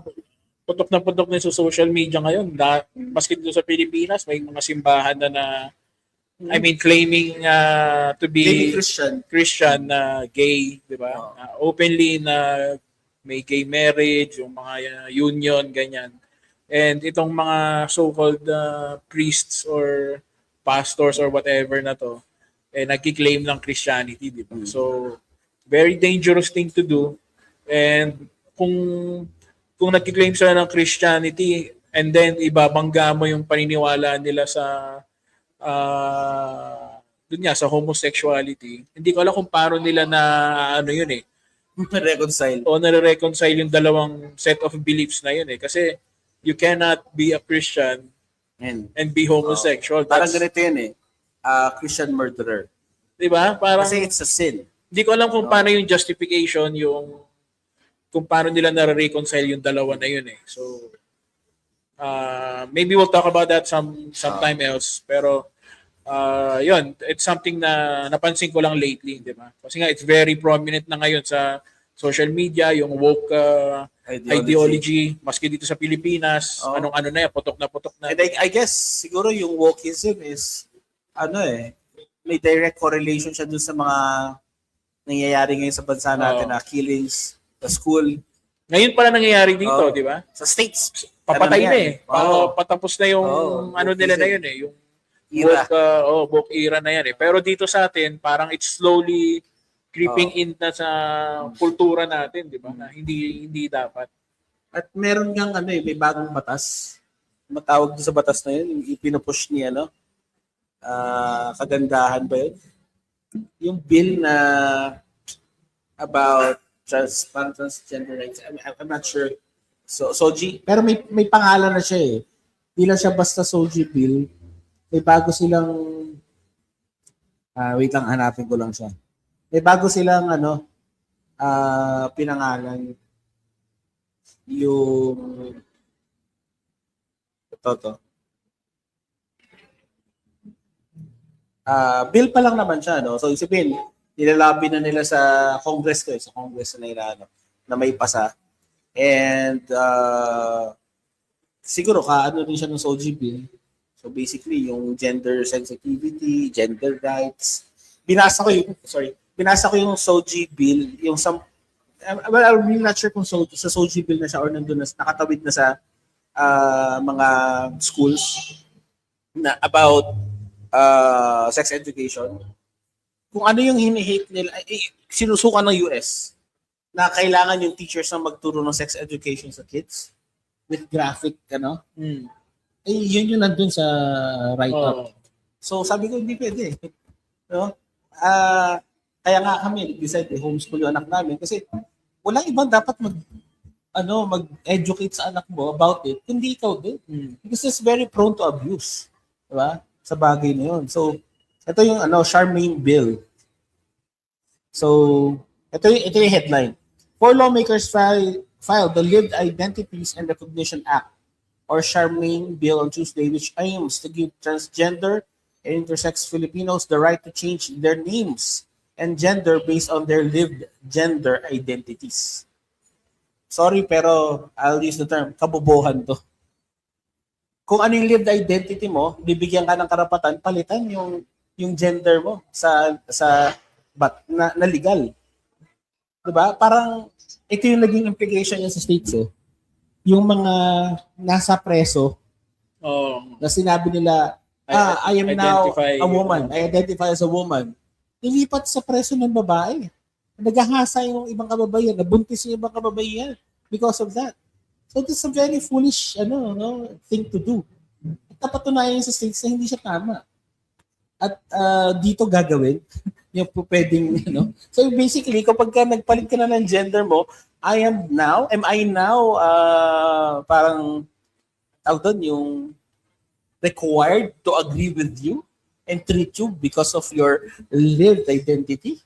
putok na sa social media ngayon. Maski dito sa Pilipinas, may mga simbahan na claiming to be Christian na gay, di ba? Openly na may gay marriage, yung mga union, ganyan. And itong mga so-called priests or pastors or whatever na to, nagki-claim ng Christianity, di ba? So, very dangerous thing to do. And kung kung nagki-claim sila ng Christianity and then ibabangga mo yung paniniwala nila sa dun nga, sa homosexuality, hindi ko alam kung paano nila na ano yun eh, Reconcile. o nare-reconcile yung dalawang set of beliefs na yun eh. Kasi you cannot be a Christian and be homosexual. Parang That's, ganito yun eh. Christian murderer. di ba? Parang, Kasi it's a sin. hindi ko alam kung paano yung justification, yung kung paano nila nare-reconcile yung dalawa na yun eh. So, maybe we'll talk about that sometime else. Pero, yun, it's something na napansin ko lang lately, di ba? Kasi nga, it's very prominent na ngayon sa social media, yung woke ideology, maski dito sa Pilipinas, anong-ano na yan, putok na. And I guess, siguro yung wokeism is, may direct correlation siya dun sa mga nangyayari ngayon sa bansa natin na killings, sa school. Ngayon pala nangyayari dito, di ba? Sa states. Papatay na yan. eh. Patapos na yung ano nila na yun eh, yung Era. woke era na yan eh. Pero dito sa atin, parang it's slowly creeping in na sa kultura natin, di ba? Na hindi dapat. At meron ngang may bagong batas. Matawag doon sa batas na yun, yung ipinopush niya, kagandahan ba yun? Yung bill na about transgender rights. I'm not sure. So, SOGI. Pero may pangalan na siya eh. Hindi lang siya basta SOGI bill. May bago silang wait lang, hanapin ko lang siya. May bago silang pinangalan yung ito. Bill pa lang naman siya, no? So isipin, nilalabi na nila sa Congress na nila na may pasa. And siguro din siya ng SOGI bill. So basically, yung gender sensitivity, gender rights. Binasa ko yung SOGI bill, well, I'm really not sure kung sa SOGI bill na siya or nandun na, nakatawid na sa mga schools na about sex education. Kung ano yung hini-hate nila, sinusukan ng US na kailangan yung teachers na magturo ng sex education sa kids with graphic, yun yung nandun sa write-up. So sabi ko, hindi pwede. No? Kaya nga kami, decide homeschool yung anak namin kasi walang ibang dapat mag-educate sa anak mo about it, kundi ikaw din. Because it's very prone to abuse. Diba? Sa bagay na yun. So, ito yung Charmaine Bill. So, ito yung headline. 4 lawmakers filed the Lived Identities and Recognition Act or Charmaine Bill on Tuesday, which aims to give transgender and intersex Filipinos the right to change their names and gender based on their lived gender identities. Sorry, pero I'll use the term, kabobohan to. Kung ano yung lived identity mo, bibigyan ka ng karapatan, palitan yung gender mo na legal. Diba? Parang ito yung naging implication niya sa states eh. Yung mga nasa preso na sinabi nila, I am now a woman. I identify as a woman. Ilipat sa preso ng babae. Naghahasa yung ibang kababaihan. Nabuntis yung ibang kababaihan because of that. So this is a very foolish thing to do. At napatunayan sa states na hindi siya tama. At dito gagawin yung pwedeng, So basically, kapag nagpalit ka na ng gender mo, am I now parang tawag doon yung required to agree with you and treat you because of your lived identity?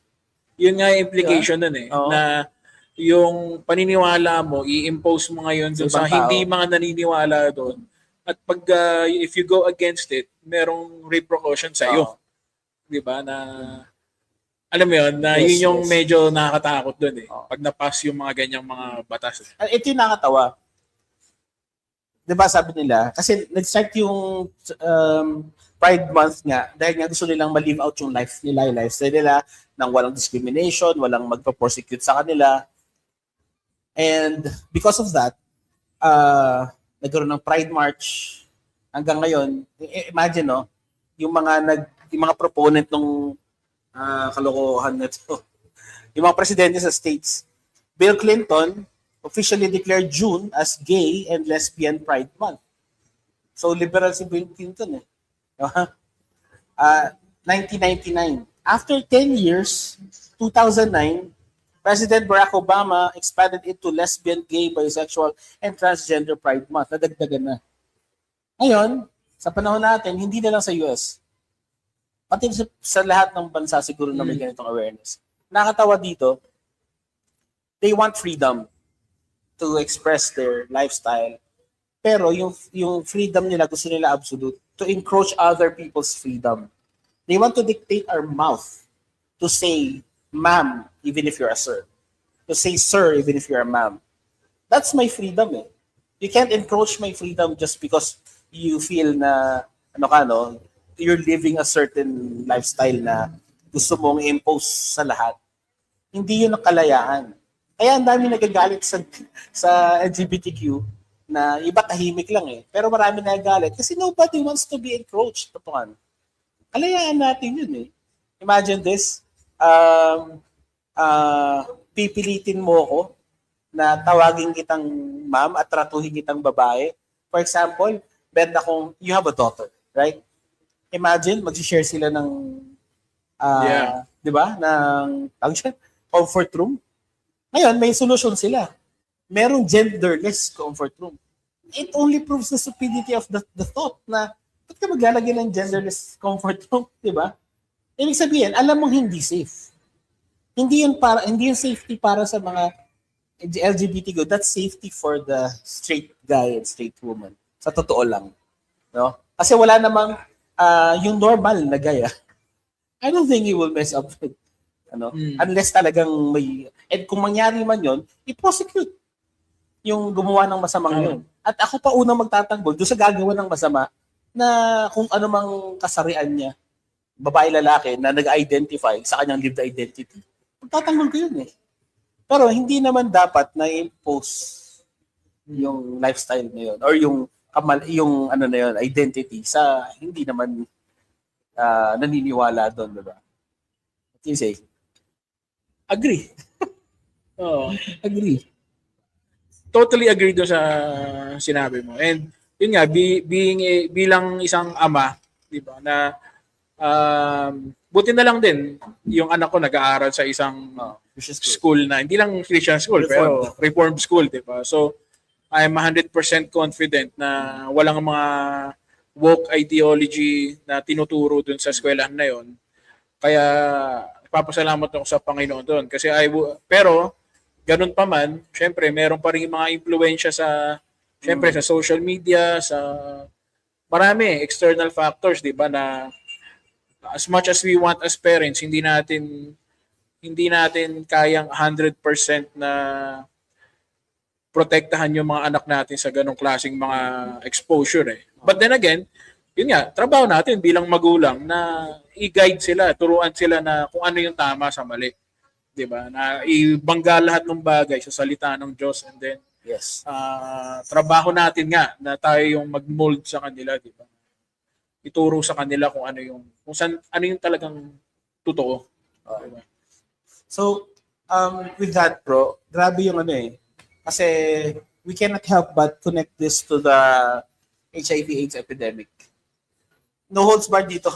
Yun nga yung implication nun eh. Na yung paniniwala mo, i-impose mo ngayon dun sa hindi mga naniniwala doon. At pag if you go against it, merong repercussion sa iyo. 'Di ba? Na alam mo yun, na yun yung medyo nakakatakot doon eh. Pag napass yung mga ganyang mga batas. Ito yung nakakatawa. Diba sabi nila, kasi nag-start yung Pride Month nga, dahil nga gusto nilang ma-live out yung lifestyle nila, nang walang discrimination, walang magpa-persecute sa kanila. And because of that, nagkaroon ng Pride March hanggang ngayon. Imagine, yung mga proponent ng kalokohan na to. Yung mga presidente sa states, Bill Clinton officially declared June as Gay and Lesbian Pride Month. So liberal si Bill Clinton eh. 1999. After 10 years, 2009, President Barack Obama expanded it to Lesbian, Gay, Bisexual, and Transgender Pride Month. Nadagdagan na. Ngayon, sa panahon natin, hindi na lang sa US. Pati sa lahat ng bansa siguro na may ganitong awareness. Nakakatawa dito, they want freedom to express their lifestyle. Pero yung freedom nila, gusto nila absolute, to encroach other people's freedom. They want to dictate our mouth to say, ma'am, even if you're a sir. To say, sir, even if you're a ma'am. That's my freedom eh. You can't encroach my freedom just because you feel na, you're living a certain lifestyle na gusto mong impose sa lahat. Hindi yun ang kalayaan. Kaya ang dami nagagalit sa LGBTQ na iba tahimik lang eh. Pero marami nagagalit kasi nobody wants to be encroached upon. Kalayaan natin yun eh. Imagine this, pipilitin mo ako na tawagin kitang ma'am at tratuhin kitang babae. For example, you have a daughter, right? Imagine, mag-share sila ng, di ba, ng comfort room. Ngayon, may solution sila. Merong genderless comfort room. It only proves the stupidity of the thought na ba't ka maglalagay ng genderless comfort room, di ba? Ibig sabihin, alam mong hindi safe. Hindi yun safety para sa mga LGBT good. That's safety for the straight guy and straight woman. Sa totoo lang. No? Kasi wala namang yung normal na gaya. I don't think he will mess up with unless talagang may, and kung mangyari man yon, i-prosecute yung gumawa ng masamang yun. At ako pa unang magtatanggol doon sa gagawa ng masama na kung ano mang kasarian niya, babae lalaki na nag-identify sa kanyang lived identity, magtatanggol ko yun eh. Pero hindi naman dapat na impose yung lifestyle na yun or yung identity sa hindi naman naniniwala doon, diba? What do you say? Agree. Agree. Totally agree doon sa sinabi mo. And yun nga, bilang isang ama, di ba, na buti na lang din yung anak ko nag-aaral sa isang school na, hindi lang Christian school, pero reformed school, di ba? So, I'm 100% confident na walang mga woke ideology na tinuturo dun sa eskwelahan na yon. Kaya, papasalamat ako sa Panginoon doon. Kasi pero, ganun pa man, syempre, meron pa rin mga impluensya sa social media, sa marami, external factors, di ba, na as much as we want as parents, hindi natin kayang 100% na protektahan yung mga anak natin sa ganong klaseng mga exposure eh. But then again, yun nga, trabaho natin bilang magulang na i-guide sila, turuan sila na kung ano yung tama sa mali. 'Di ba? Na ibangga lahat ng bagay sa salita ng Diyos, and then yes. Trabaho natin nga na tayo yung mag-mold sa kanila, 'di ba? Ituro sa kanila kung ano yung talagang totoo. Diba? So, with that, bro, grabe yung kasi we cannot help but connect this to the HIV/AIDS epidemic. No holds barred dito.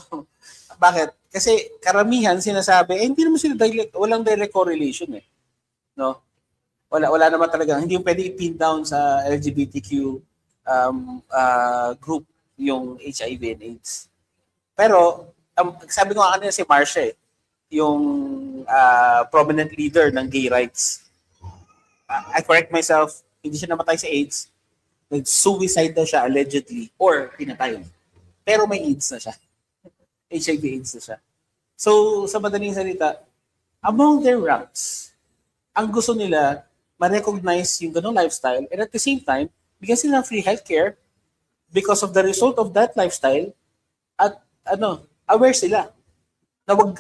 Bakit? Kasi karamihan sinasabi, hindi naman sila walang direct correlation eh. No? Wala naman talaga. Hindi yung pwede i-pin down sa LGBTQ group yung HIV and AIDS. Pero, sabi ko nga kanina si Marcia yung prominent leader ng gay rights. I correct myself, hindi siya namatay sa AIDS. Nag-suicide daw siya allegedly or pinatay. Pero may AIDS na siya. HIV AIDS na siya. So, sa madaling salita, among their ranks, ang gusto nila, ma-recognize yung ganong lifestyle and at the same time, bigyan sila ng free healthcare because of the result of that lifestyle at aware sila na wag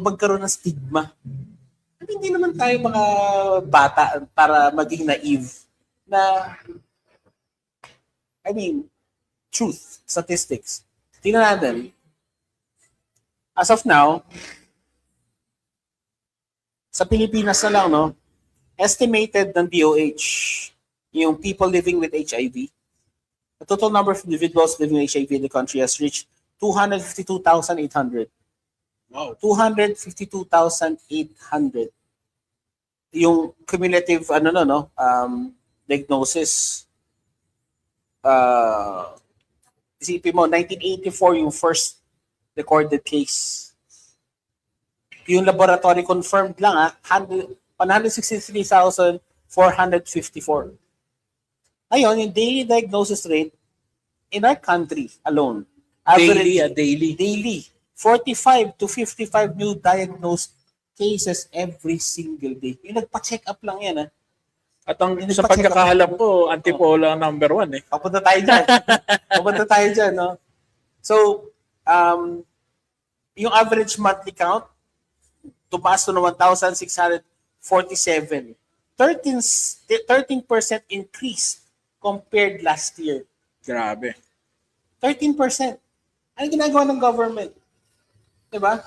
magkaroon ng stigma. At hindi naman tayo mga bata para maging naive na truth, statistics. Tingnan natin. As of now, sa Pilipinas na lang, estimated ng DOH, yung people living with HIV, the total number of individuals living with HIV in the country has reached 252,800. Wow. 252,800. Yung cumulative diagnosis, isipin mo, 1984 yung first recorded case. Yung laboratory confirmed lang 163,454. Ngayon, yung daily diagnosis rate in our country alone, Daily, average, daily 45 to 55 new diagnosed cases every single day. Yung nagpa-check up lang yan. At sa pagkakahalam ko, Antipolo ang number 1 eh. Papunta tayo dyan. No? So, yung average monthly count, tumaas to na 1,647. 13% increase compared last year. Grabe. 13%. Ano ginagawa ng government? Diba?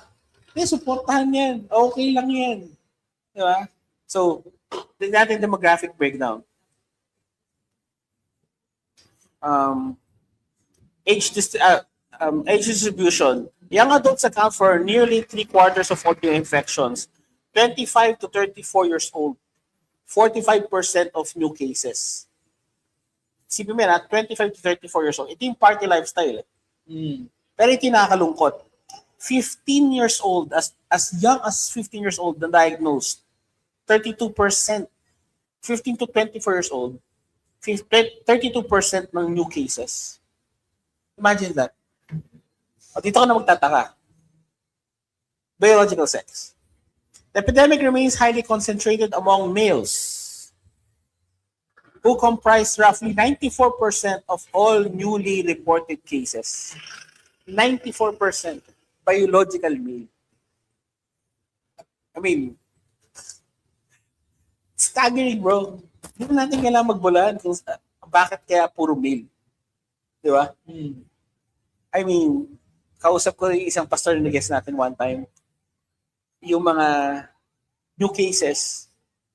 Supportahan yan. Okay lang yan. Diba? So, tignan natin demographic breakdown. Age distribution. Young adults account for nearly 3/4 of all new infections. 25 to 34 years old. 45% of new cases. Sipin mo na, 25 to 34 years old. Ito yung party lifestyle. Pero ito yung nakakalungkot. 15 years old, as young as 15 years old na diagnosed, 32%. 15 to 24 years old, 32% ng new cases. Imagine that. O, dito ka na magtataka. Biological sex. The epidemic remains highly concentrated among males, who comprise roughly 94% of all newly reported cases. 94% biological male. I mean, staggering, bro. Hindi na natin kailangan magbulaan kung bakit kaya puro male. Di ba? I mean, kausap ko yung isang pastor na guest natin one time. Yung mga new cases,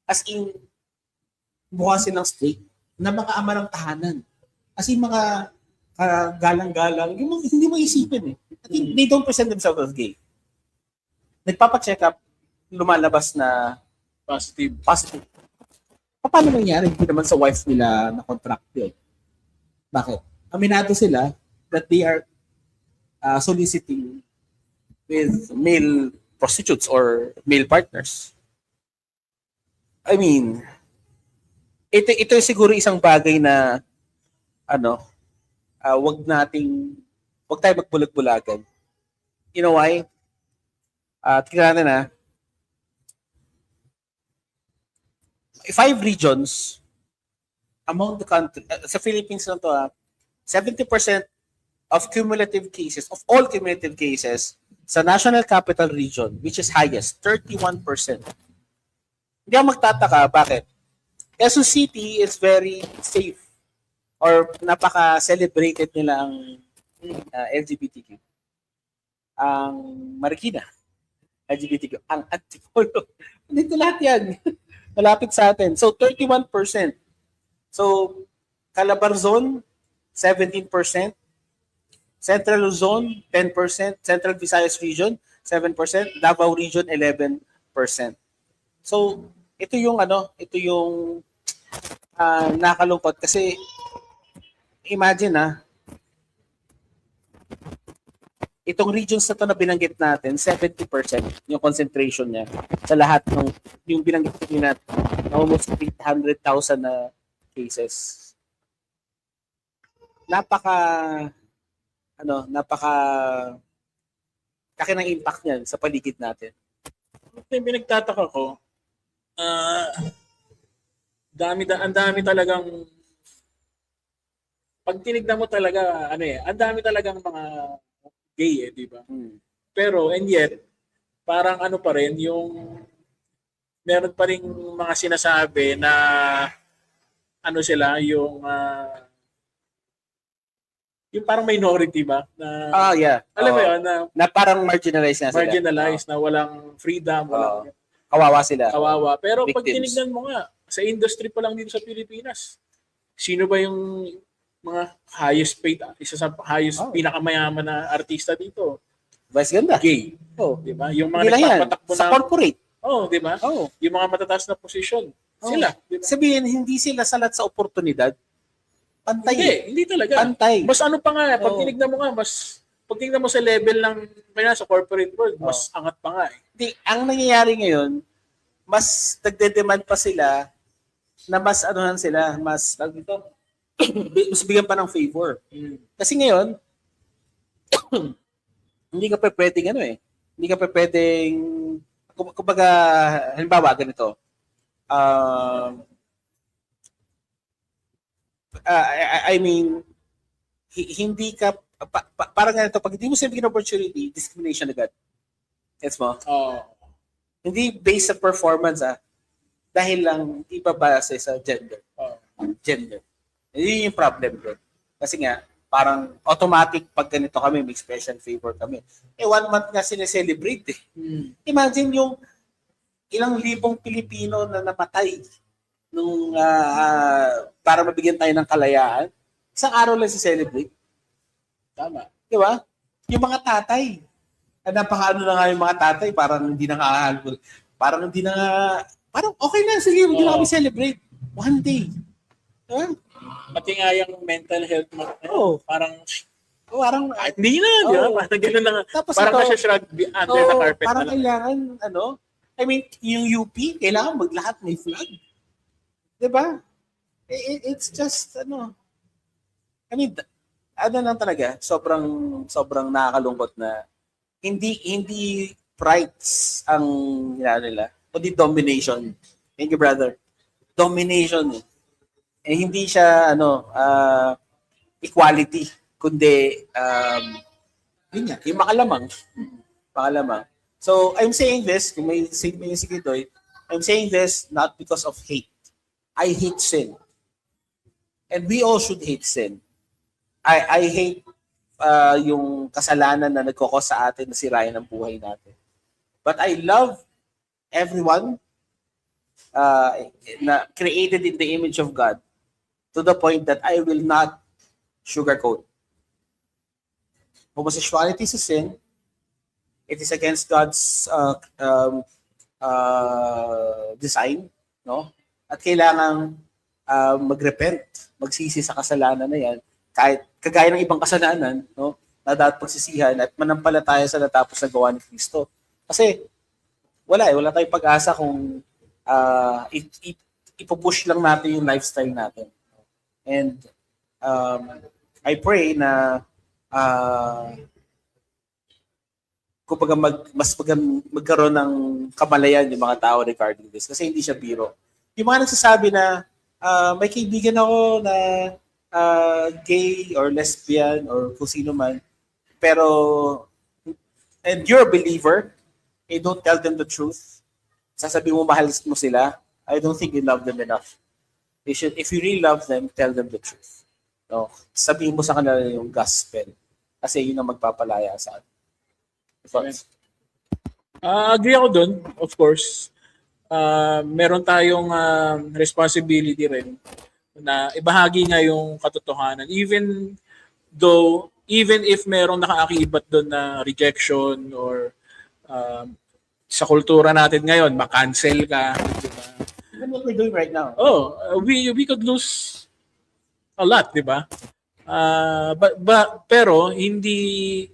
as in, mukha silang straight, na mga ama ng tahanan. As in, mga galang-galang, yung hindi mo isipin eh. I think they don't present themselves as gay. Nagpapacheck up, lumalabas na Positive. Paano nangyari? Hindi naman sa wife nila na contract yun. Bakit? Aminado sila that they are soliciting with male prostitutes or male partners. I mean, ito siguro isang bagay na wag tayo magbulag-bulagan. You know why? Tingnan na 5 regions among the country, sa Philippines lang to 70% of cumulative cases, of all cumulative cases, sa National Capital Region, which is highest, 31%. Hindi ako magtataka, bakit? Quezon City is very safe or napaka-celebrated nila ang LGBTQ. Ang Marikina, LGBTQ. Ang Antipolo. Dito lahat yan. Malapit sa atin. So, 31%. So, Calabarzon, 17%. Central Luzon, 10%. Central Visayas Region, 7%. Davao Region, 11%. So, ito yung nakalungkot kasi imagine itong regions na to na binanggit natin, 70% yung concentration niya sa lahat ng yung binanggit natin almost 800,000 na cases. Napaka laki ng impact niyan sa paligid natin. Yung pinagtataka ko, ang dami talagang pag tinignan mo talaga, ang dami talagang mga gay di ba? Pero, and yet, parang pa rin, yung meron pa rin mga sinasabi na sila, yung parang minority ba? Yeah. Alam mo yun, na parang marginalized na sila. Marginalized na walang freedom. Walang, Kawawa sila. Kawawa. Pero pag Victims. tinignan mo nga, sa industry pa lang dito sa Pilipinas, sino ba yung mga highest paid, isa sa highest, pinakamayaman na artista dito? Vice ganda. Gay. Oh. Di ba? Yung mga Hindi lang yan. nagpapatakbo Sa na, corporate. di ba? Oh. Yung mga matataas na posisyon, sila. Di ba? Sabihin, hindi sila salat sa oportunidad. Pantay. Hindi talaga. Pantay. Mas ano pa nga, pag Oo. tinignan mo nga, pag tinignan mo sa level ng, kaya sa corporate world, mas angat pa nga eh. Hindi, ang nangyayari ngayon, mas nagde-demand pa sila na mas anuhan sila, mas dito, mas bigyan pa ng favor. Kasi ngayon, hindi ka pa pwedeng hindi ka pa pwedeng, kumbaga, halimbawa, ganito, I mean, hindi ka, parang ganito, pag hindi mo sila bigyan ng opportunity, discrimination agad. Gets mo? Hindi based sa performance, dahil lang iba base sa gender. Gender. Yun yung problem doon. Kasi nga, parang automatic pag ganito kami, may special favor kami. 1 month nga sineselebrate eh. Imagine yung ilang libong Pilipino na namatay nung para mabigyan tayo ng kalayaan. Isang araw lang si-celebrate. Tama. Di ba? Yung mga tatay. Napakaano na nga yung mga tatay, parang hindi na parang hindi na parang okay na, sige, hindi na kami celebrate. One day. Diba? Pati nga yung mental health mo, parang, hindi na, di ba? Parang gano'n na nga. Tapos Parang ito, kasi shrug under the carpet parang na lang. kailangan, I mean, yung UP, kailangan maglahat may flag. Diba? It's just, I mean, lang talaga, sobrang nakakalungkot na hindi rights ang nila, kundi domination. Thank you, brother. Domination. Hindi siya equality, kundi yun nga, yung makalamang. So, I'm saying this, kung may sige doy, I'm saying this not because of hate. I hate sin. And we all should hate sin. I hate yung kasalanan na nagkokos sa atin na sirayan ang buhay natin. But I love everyone na created in the image of God to the point that I will not sugarcoat. Homosexuality is a sin. It is against God's design, no? At kailangang magrepent, magsisi sa kasalanan na yan, kahit kagaya ng ibang kasalanan, no? Na dapat pagsisihan at manampalataya sa natapos na gawa ni Kristo. Kasi wala tayong pag-asa kung ipupush lang natin yung lifestyle natin. And I pray na kumbaga magkaroon ng kamalayan yung mga tao regarding this. Kasi hindi siya biro. Yung mga nagsasabi na may kaibigan ako na gay or lesbian or kung sino man, pero and you're a believer, don't tell them the truth. Sasabi mo mahal mo sila, I don't think you love them enough. If you really love them, tell them the truth. No? Sabihin mo sa kanila yung gospel. Kasi yun ang magpapalaya sa atin. Agree ako dun, of course. Meron tayong responsibility rin na ibahagi nga yung katotohanan. Even if merong nakaakibat doon na rejection or sa kultura natin ngayon, makancel ka. Diba? Even what we're doing right now. We could lose a lot, di ba? Pero hindi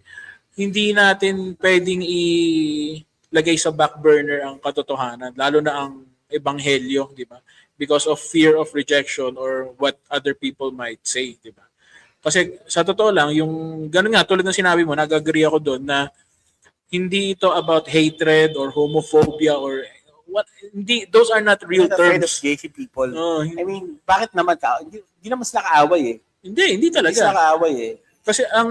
natin pwedeng ilagay sa back burner ang katotohanan, lalo na ang ebanghelyo, di ba? Because of fear of rejection or what other people might say, di ba? Kasi sa totoo lang, yung ganun nga, tulad ng sinabi mo, nag-agree ako doon na hindi ito about hatred or homophobia or what, hindi, those are not real terms. Gay people. I mean, bakit naman hindi naman sila kaaway eh. Hindi talaga. Hindi sila kaaway eh. Kasi ang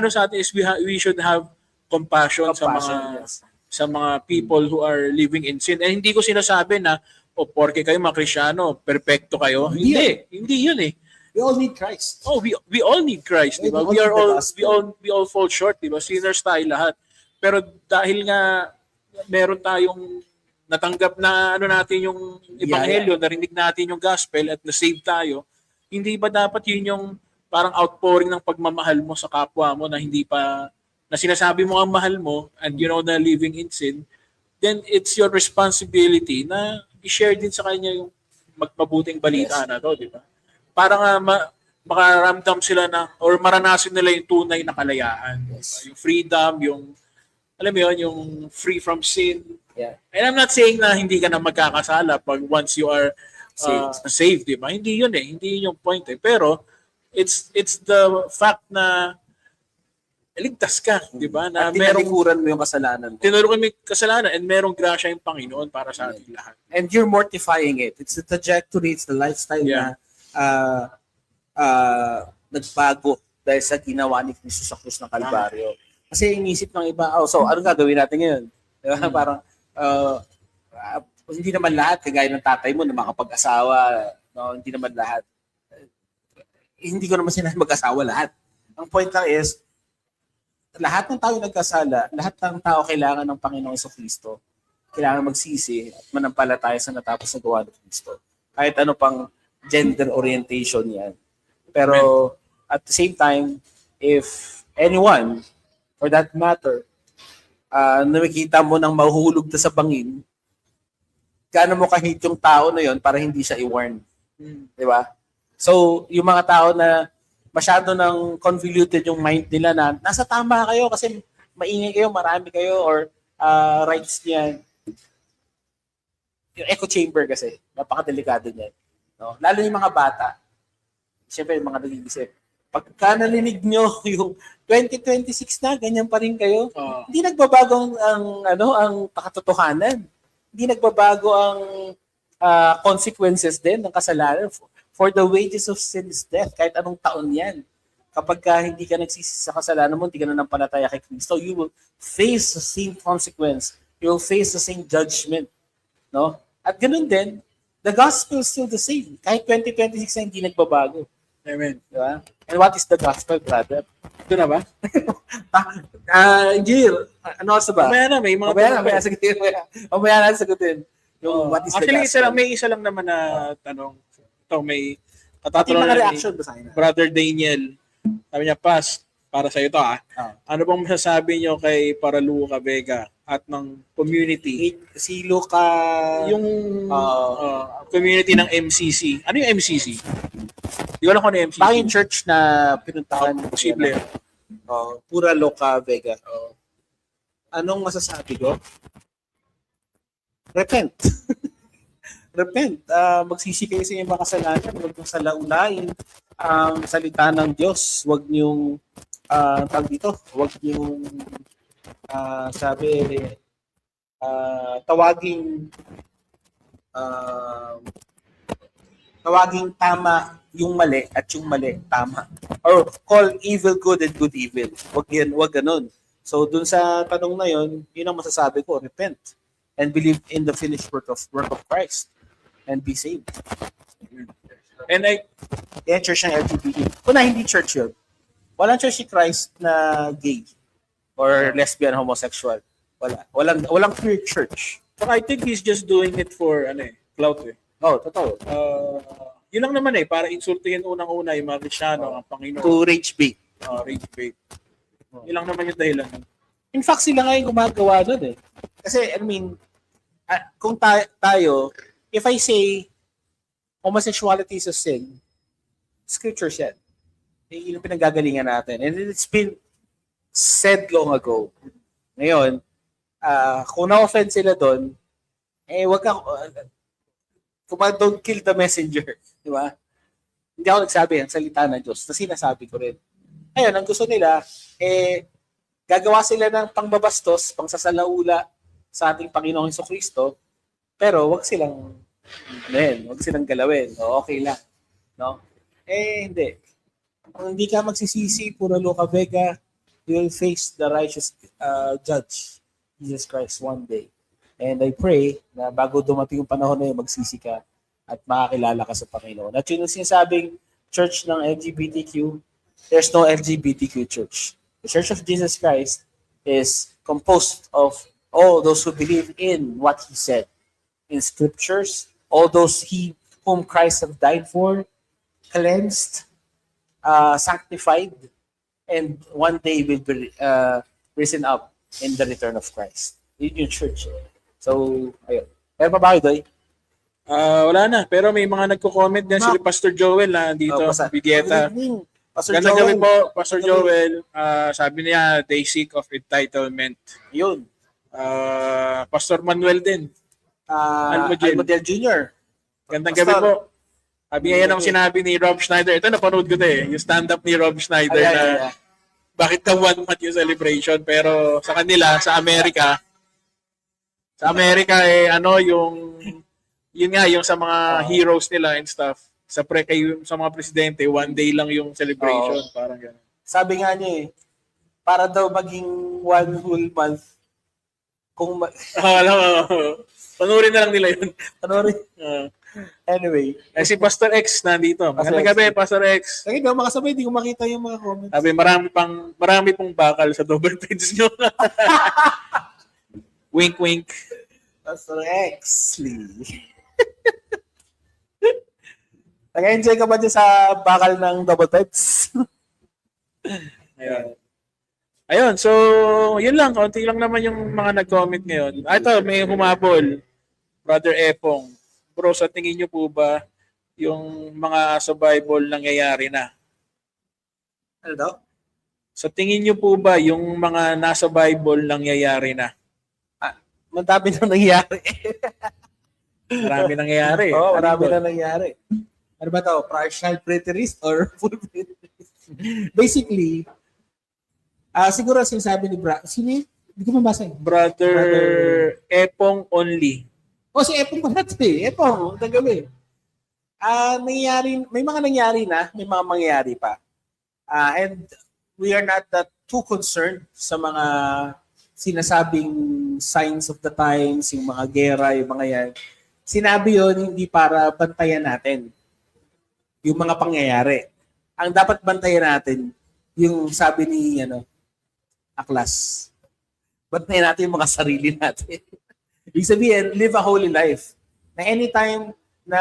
sa atin is we should have compassion sa mga people who are living in sin. And hindi ko sinasabi na porke kayo mga Kristiyano, perfecto kayo. Hindi yun eh. We all need Christ. We all need Christ, di ba? We all fall short, di ba? Sinners tayo lahat. Pero dahil nga meron tayong natanggap na natin yung ebanghelyo, narinig natin yung gospel at na-save tayo, hindi ba dapat yun yung parang outpouring ng pagmamahal mo sa kapwa mo na hindi pa, na sinasabi mo ang mahal mo and na living in sin, then it's your responsibility na i-share din sa kanya yung magmabuting balita na to, di ba? Para nga makaramdam sila na, or maranasan nila yung tunay na kalayaan. Yung freedom, yung, alam mo yun, yung free from sin. Yeah. And I'm not saying na hindi ka na magkakasala pag once you are saved, di ba? Hindi yun eh. Hindi yun yung point eh. Pero, it's the fact na ligtas ka, di ba? Na At tinalikuran mo yung kasalanan mo. tinuro kami kasalanan and merong grasya yung Panginoon para sa ating lahat. And you're mortifying it. It's the trajectory, it's the lifestyle na nagbago dahil sa ginawa ni Cristo sa krus ng Kalbaryo. Kasi inisip ng iba, so ano gagawin natin ngayon? Diba? Parang, hindi naman lahat, kagaya ng tatay mo na makapag-asawa, no? Hindi naman lahat. Hindi ko naman sinabi mag-asawa lahat. Ang point lang is, lahat ng tao nagkasala, lahat ng tao kailangan ng Panginoong Kristo. Kailangan magsisi at manampalataya sa natapos na gawa ng Kristo. Kahit ano pang gender orientation yan. Pero at the same time, if anyone, for that matter, nakikita mo nang mahuhulog na sa bangin, gaano mo kahit yung tao na yon para hindi siya i-warn. Di ba? So, yung mga tao na masyado nang convoluted yung mind nila na nasa tama kayo kasi maingay kayo, marami kayo, or rights niyan. Yung echo chamber kasi, napakadelikado niyan. No? Lalo yung mga bata, siyempre yung mga nag-iisip, pagka nalinig nyo yung 2026 na, ganyan pa rin kayo, hindi nagbabago ang katotohanan. Hindi nagbabago ang consequences din ng kasalanan. For the wages of sin is death, kahit anong taon yan. Kapag hindi ka nagsisi sa kasalanan mo, hindi ka na nampalataya kay Kristo, you will face the same consequence. You will face the same judgment. No? At ganun din, the gospel is still the same. Kahit 2026 na hindi nagbabago. Amen. Diba? And what is the gospel, brother? Ito na ba? Engineer, ano sa ba? Mamaya na, may mga Mamaya na sagutin. Yung what is actually, the gospel? may isa lang naman na tanong. Ito, may Pati katatanong mga ni reaction ba sa akin? Brother Daniel. Sabi niya, Pas, para sa ito ano bang masasabi niyo kay Paraluca Vega at ng community? Si Luca, Yung community ng MCC. Ano yung MCC? Hindi ko alam kung ano yung MCC. baka yung church na pinuntahan. Posible. Pura Luca Vega. Anong masasabi ko? Repent. Repent. Magsisi kayo sa inyong mga kasalanan. Huwag niyong salaulain ang salita ng Diyos. Huwag niyong tawag dito. Huwag niyong tawaging tama yung mali at yung mali tama. Or call evil good and good evil. Huwag ganun. So dun sa tanong na yun ang masasabi ko, repent and believe in the finished work of Christ and be saved. And Yan, church ng LGBT. Una, hindi church yun. Walang church si Christ na gay or lesbian, homosexual. Walang queer church. I think he's just doing it for clout eh. Oh, totoo. Yun lang naman para insultuhin unang-una yung mga Kristyano, ang Panginoon. To rage bait. Rage bait. Yun lang naman yung dahilan. In fact, sila nga yung gumagawa nun eh. Kasi, kung tayo, if I say homosexuality is a sin, scripture said, yun yung pinanggagalingan natin. And it's been said long ago. Ngayon, kung na-offend sila doon, wag ka, don't kill the messenger. Di ba? Hindi ako nagsabi ang salita ng Diyos. Na sinasabi ko rin. Ayun, ang gusto nila, gagawa sila ng pangbabastos, pangsasalaula sa ating Panginoong Jesucristo, pero wag silang galawin. O, okay lang. No? Hindi. Kung hindi ka magsisisi, puro Luca Vega, you will face the righteous judge, Jesus Christ, one day. And I pray na bago dumating yung panahon na yun, magsisi ka at makakilala ka sa Panginoon. At yun yung sinasabing church ng LGBTQ, there's no LGBTQ church. The Church of Jesus Christ is composed of all those who believe in what He said. in scriptures, all those whom Christ have died for, cleansed, sanctified, and one day will be risen up in the return of Christ. Yun yung church. So, ayun. Meron pa ba kayo, Doy? Wala na. Pero may mga nagko-comment din si Pastor Joel na dito, Bidieta. Pastor Gandang Joel. gabi po, Pastor Joel. Sabi niya, they seek of entitlement. Yun. Pastor Manuel din. Almodel Jr. Gandang gabi po. Sabi niya yan ang sinabi ni Rob Schneider. Ito, napanood ko ito yung stand-up ni Rob Schneider na bakit ka 1 month yung celebration. Pero sa kanila, sa Amerika, yun nga, yung sa mga heroes nila and stuff, sa mga presidente, 1 day lang yung celebration. Parang gano'n. Sabi nga niya para daw maging 1 whole month, kung panurin na lang nila yun. Panurin. Anyway. Si Pastor X nandito. Magandang gabi, Pastor X. Kaya daw makasabay, hindi ko makita yung mga comments. Sabi, marami pong bakal sa double page nyo. Wink, wink. Pastor X Lee. Nag-enjoy ka ba dyan sa bakal ng double pets? Ayun, so yun lang, konti lang naman yung mga nag-comment ngayon. Ito, may humabol, Brother Epong. Bro, sa tingin nyo po ba yung mga sa Bible nangyayari na? Ano daw? Sa tingin nyo po ba yung mga nasa Bible nangyayari na? Madami na nangyari. Marami nangyayari. Oo, marami na nangyari. Ano ba to? Partial preterist or full preterist? Basically, siguro sinasabi ni sino? Hindi ko mabasa eh. Brother Epong only. Si Epong pala ito eh. Epong, tagabi. May mga nangyari na, may mga mangyayari pa. And we are not that too concerned sa mga sinasabing signs of the times, yung mga gera, yung mga yan. Sinabi yon hindi para bantayan natin yung mga pangyayari. Ang dapat bantayan natin, yung sabi ni Aklas, bantayan natin yung mga sarili natin. Ibig sabihin, live a holy life. Na anytime na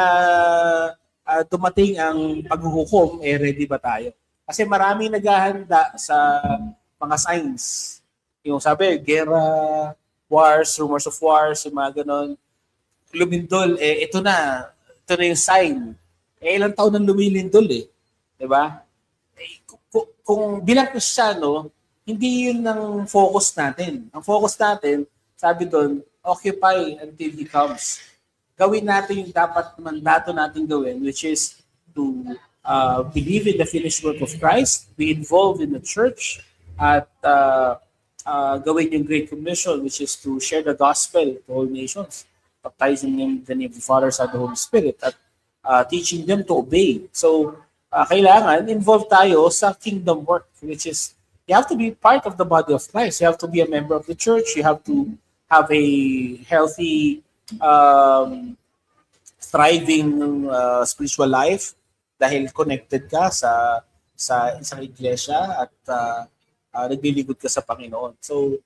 dumating ang paghuhukom, ready ba tayo? Kasi maraming naghahanda sa mga signs. Yung sabi, gera, wars, rumors of wars, yung mga ganon. Lumindol, ito na yung sign. Ilang taon nang lumilindol Diba? Kung bilang Kristiyano, hindi yun ang focus natin. Ang focus natin, sabi doon, occupy until He comes. Gawin natin yung dapat mandato natin gawin, which is to believe in the finished work of Christ, be involved in the church, at gawin yung Great Commission, which is to share the gospel to all nations, baptizing in the name of the Father, Son, and the Holy Spirit, at teaching them to obey. So, kailangan involved tayo sa kingdom work, which is, you have to be part of the body of Christ. You have to be a member of the church. You have to have a healthy, thriving spiritual life dahil connected ka sa isang iglesia at naglilingkod ka sa Panginoon. So,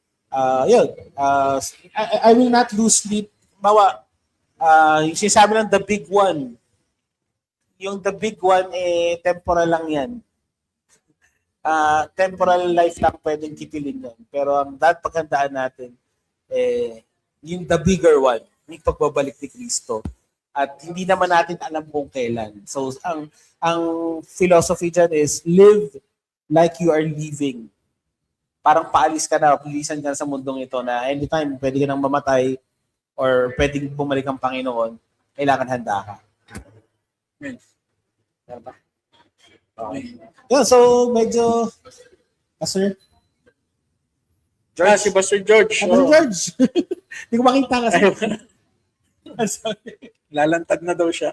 yun. I will not lose sleep. Yung sinasabi ng the big one, yung the big one, temporal lang yan. Temporal life lang pwedeng kitilin yan. Pero ang paghandaan natin, yung the bigger one, yung pagbabalik ni Kristo. At hindi naman natin alam kung kailan. So, ang philosophy dyan is, live like you are living. Parang paalis ka na, pilisan ka na sa mundong ito na anytime pwede ka nang mamatay or pwedeng bumalik ang Panginoon, kailangan handa ka. Amen. Okay. Yeah, so medyo Pastor George. Si Pastor George. George. Hindi ko makita kasi. Lalantad na daw siya.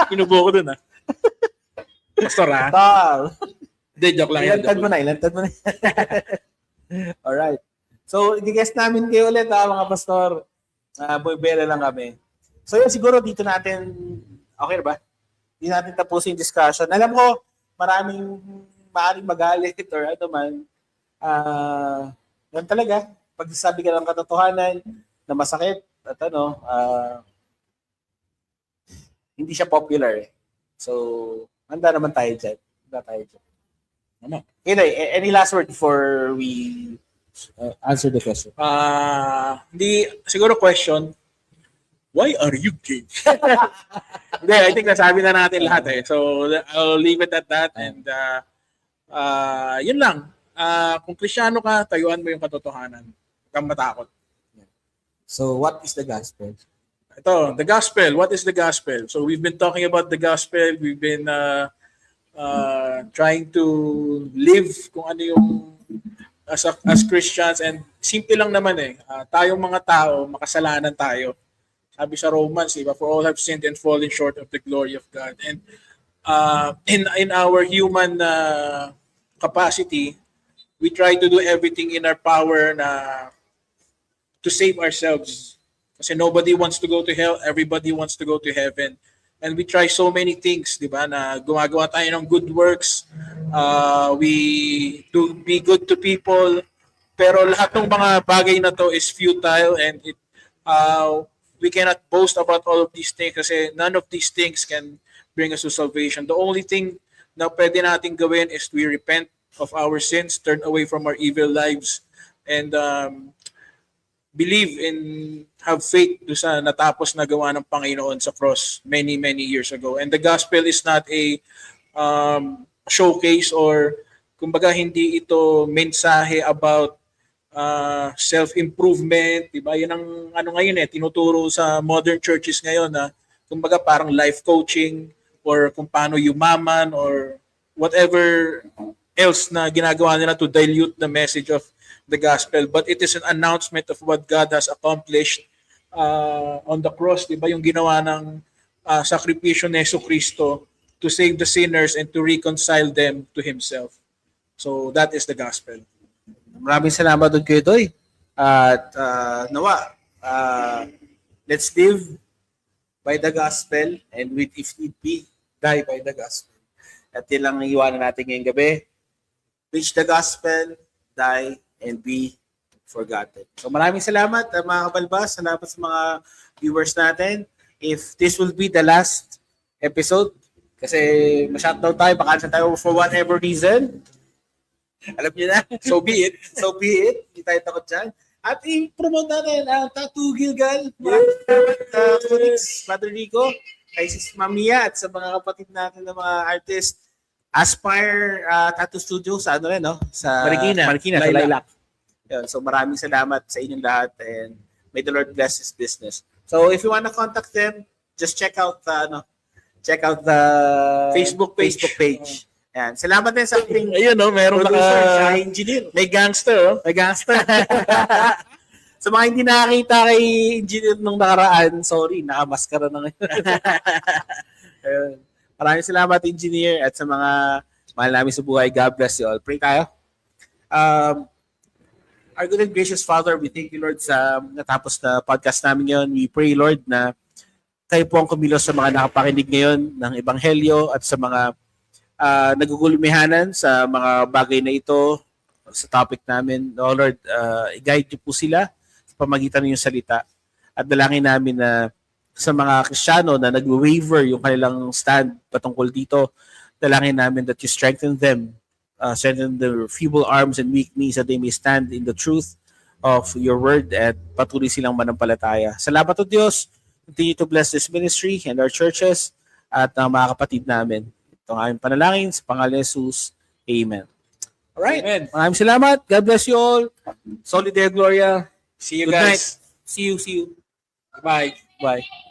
Pinubo ko dun Pastor Hindi, joke lang. Ilantad mo na. Alright. So, i-guess namin kayo ulit mga pastor. Buibera lang kami. So yun, siguro dito natin, okay ba? Hindi natin tapusin yung discussion. Alam ko, maraming maaaring magalit or ano man. Yan talaga. Pag sabi ka ng katotohanan na masakit at hindi siya popular eh. So, handa naman tayo dyan. Handa tayo dyan. Ano? Anyway, any last word before we answer the question? Hindi, siguro question, why are you gay? Hindi, I think nasabi na natin lahat eh. So, I'll leave it at that. And yun lang. Kung Kristiyano ka, tayuan mo yung katotohanan. Huwag kang matakot. So, what is the gospel? Ito, the gospel. What is the gospel? So, we've been talking about the gospel. We've been trying to live kung ano yung as Christians, and simple lang naman eh. Tayong mga tao, makasalanan tayo. Sabi sa Romans, diba? For all have sinned and fallen short of the glory of God. And in our human capacity, we try to do everything in our power to save ourselves. Kasi nobody wants to go to hell, everybody wants to go to heaven. And we try so many things, di ba, na gumagawa tayo ng good works. We do be good to people. Pero lahat ng mga bagay na to is futile, and we cannot boast about all of these things kasi none of these things can bring us to salvation. The only thing na pwede natin gawin is we repent of our sins, turn away from our evil lives, and believe in, have faith do sa natapos na gawa ng Panginoon sa cross many years ago. And the gospel is not a showcase, or kumbaga hindi ito mensahe about self-improvement, diba? Yan ang ano ngayon tinuturo sa modern churches ngayon na kumbaga parang life coaching, or kung paano yumaman, or whatever else na ginagawa nila to dilute the message of the gospel. But it is an announcement of what God has accomplished on the cross, diba? Yung ginawa ng sakripisyo ni Jesucristo to save the sinners and to reconcile them to Himself. So that is the gospel. Maraming salamat doon kayo, Doy. At nawa, let's live by the gospel, and with, if need be, die by the gospel. At yun lang ang iwanan natin ngayong gabi. Preach the gospel, die, and be forgotten. So maraming salamat mga kabalbas. Salamat sa mga viewers natin. If this will be the last episode, kasi ma-shutdown tayo, baka tayo for whatever reason, alam niyo na. So be it. So be it. Hindi tayo takot dyan. At i-promote natin ang Tattoo Gilgal. Maraming salamat, colleagues, Brother Rico, kay Sis Mamia, at sa mga kapatid natin ng mga artist. Aspire Tattoo Studio sa ano rin, no? Sa Marikina, sa Lilac. Yun. So maraming salamat sa inyong lahat, and may the Lord bless His business. So if you want to contact them, just check out the Facebook page. Yan. Salamat din sa ating Ayun, no, meron producer, engineer. may gangster, oh. May gangster. Sa mga hindi nakakita kay engineer nung nakaraan, sorry, nakamaskara na ngayon. Ayun. Maraming salamat, engineer, at sa mga mahal namin sa buhay. God bless you all. Pray tayo. Our good and gracious Father, we thank you, Lord, sa natapos na podcast namin ngayon. We pray, Lord, na kayo po ang kumilos sa mga nakapakinig ngayon ng Ebanghelyo, at sa mga nagugulumihanan sa mga bagay na ito, sa topic namin. Oh, Lord, i-guide niyo po sila sa pamagitan ng iyong salita. At dalangin namin na sa mga Kristiyano na nag-waver yung kanilang stand patungkol dito, dalangin namin that you strengthen them, strengthen their feeble arms and weak knees, that they may stand in the truth of your word at patuloy silang manampalataya. Salamat o Diyos. Continue to bless this ministry and our churches at mga kapatid namin. Ito ang aming panalangin sa pangalan ni Jesus. Amen. Alright. Amen. Maraming salamat. God bless you all. Solid Gloria. See you Good guys. night. See you. Bye. Bye.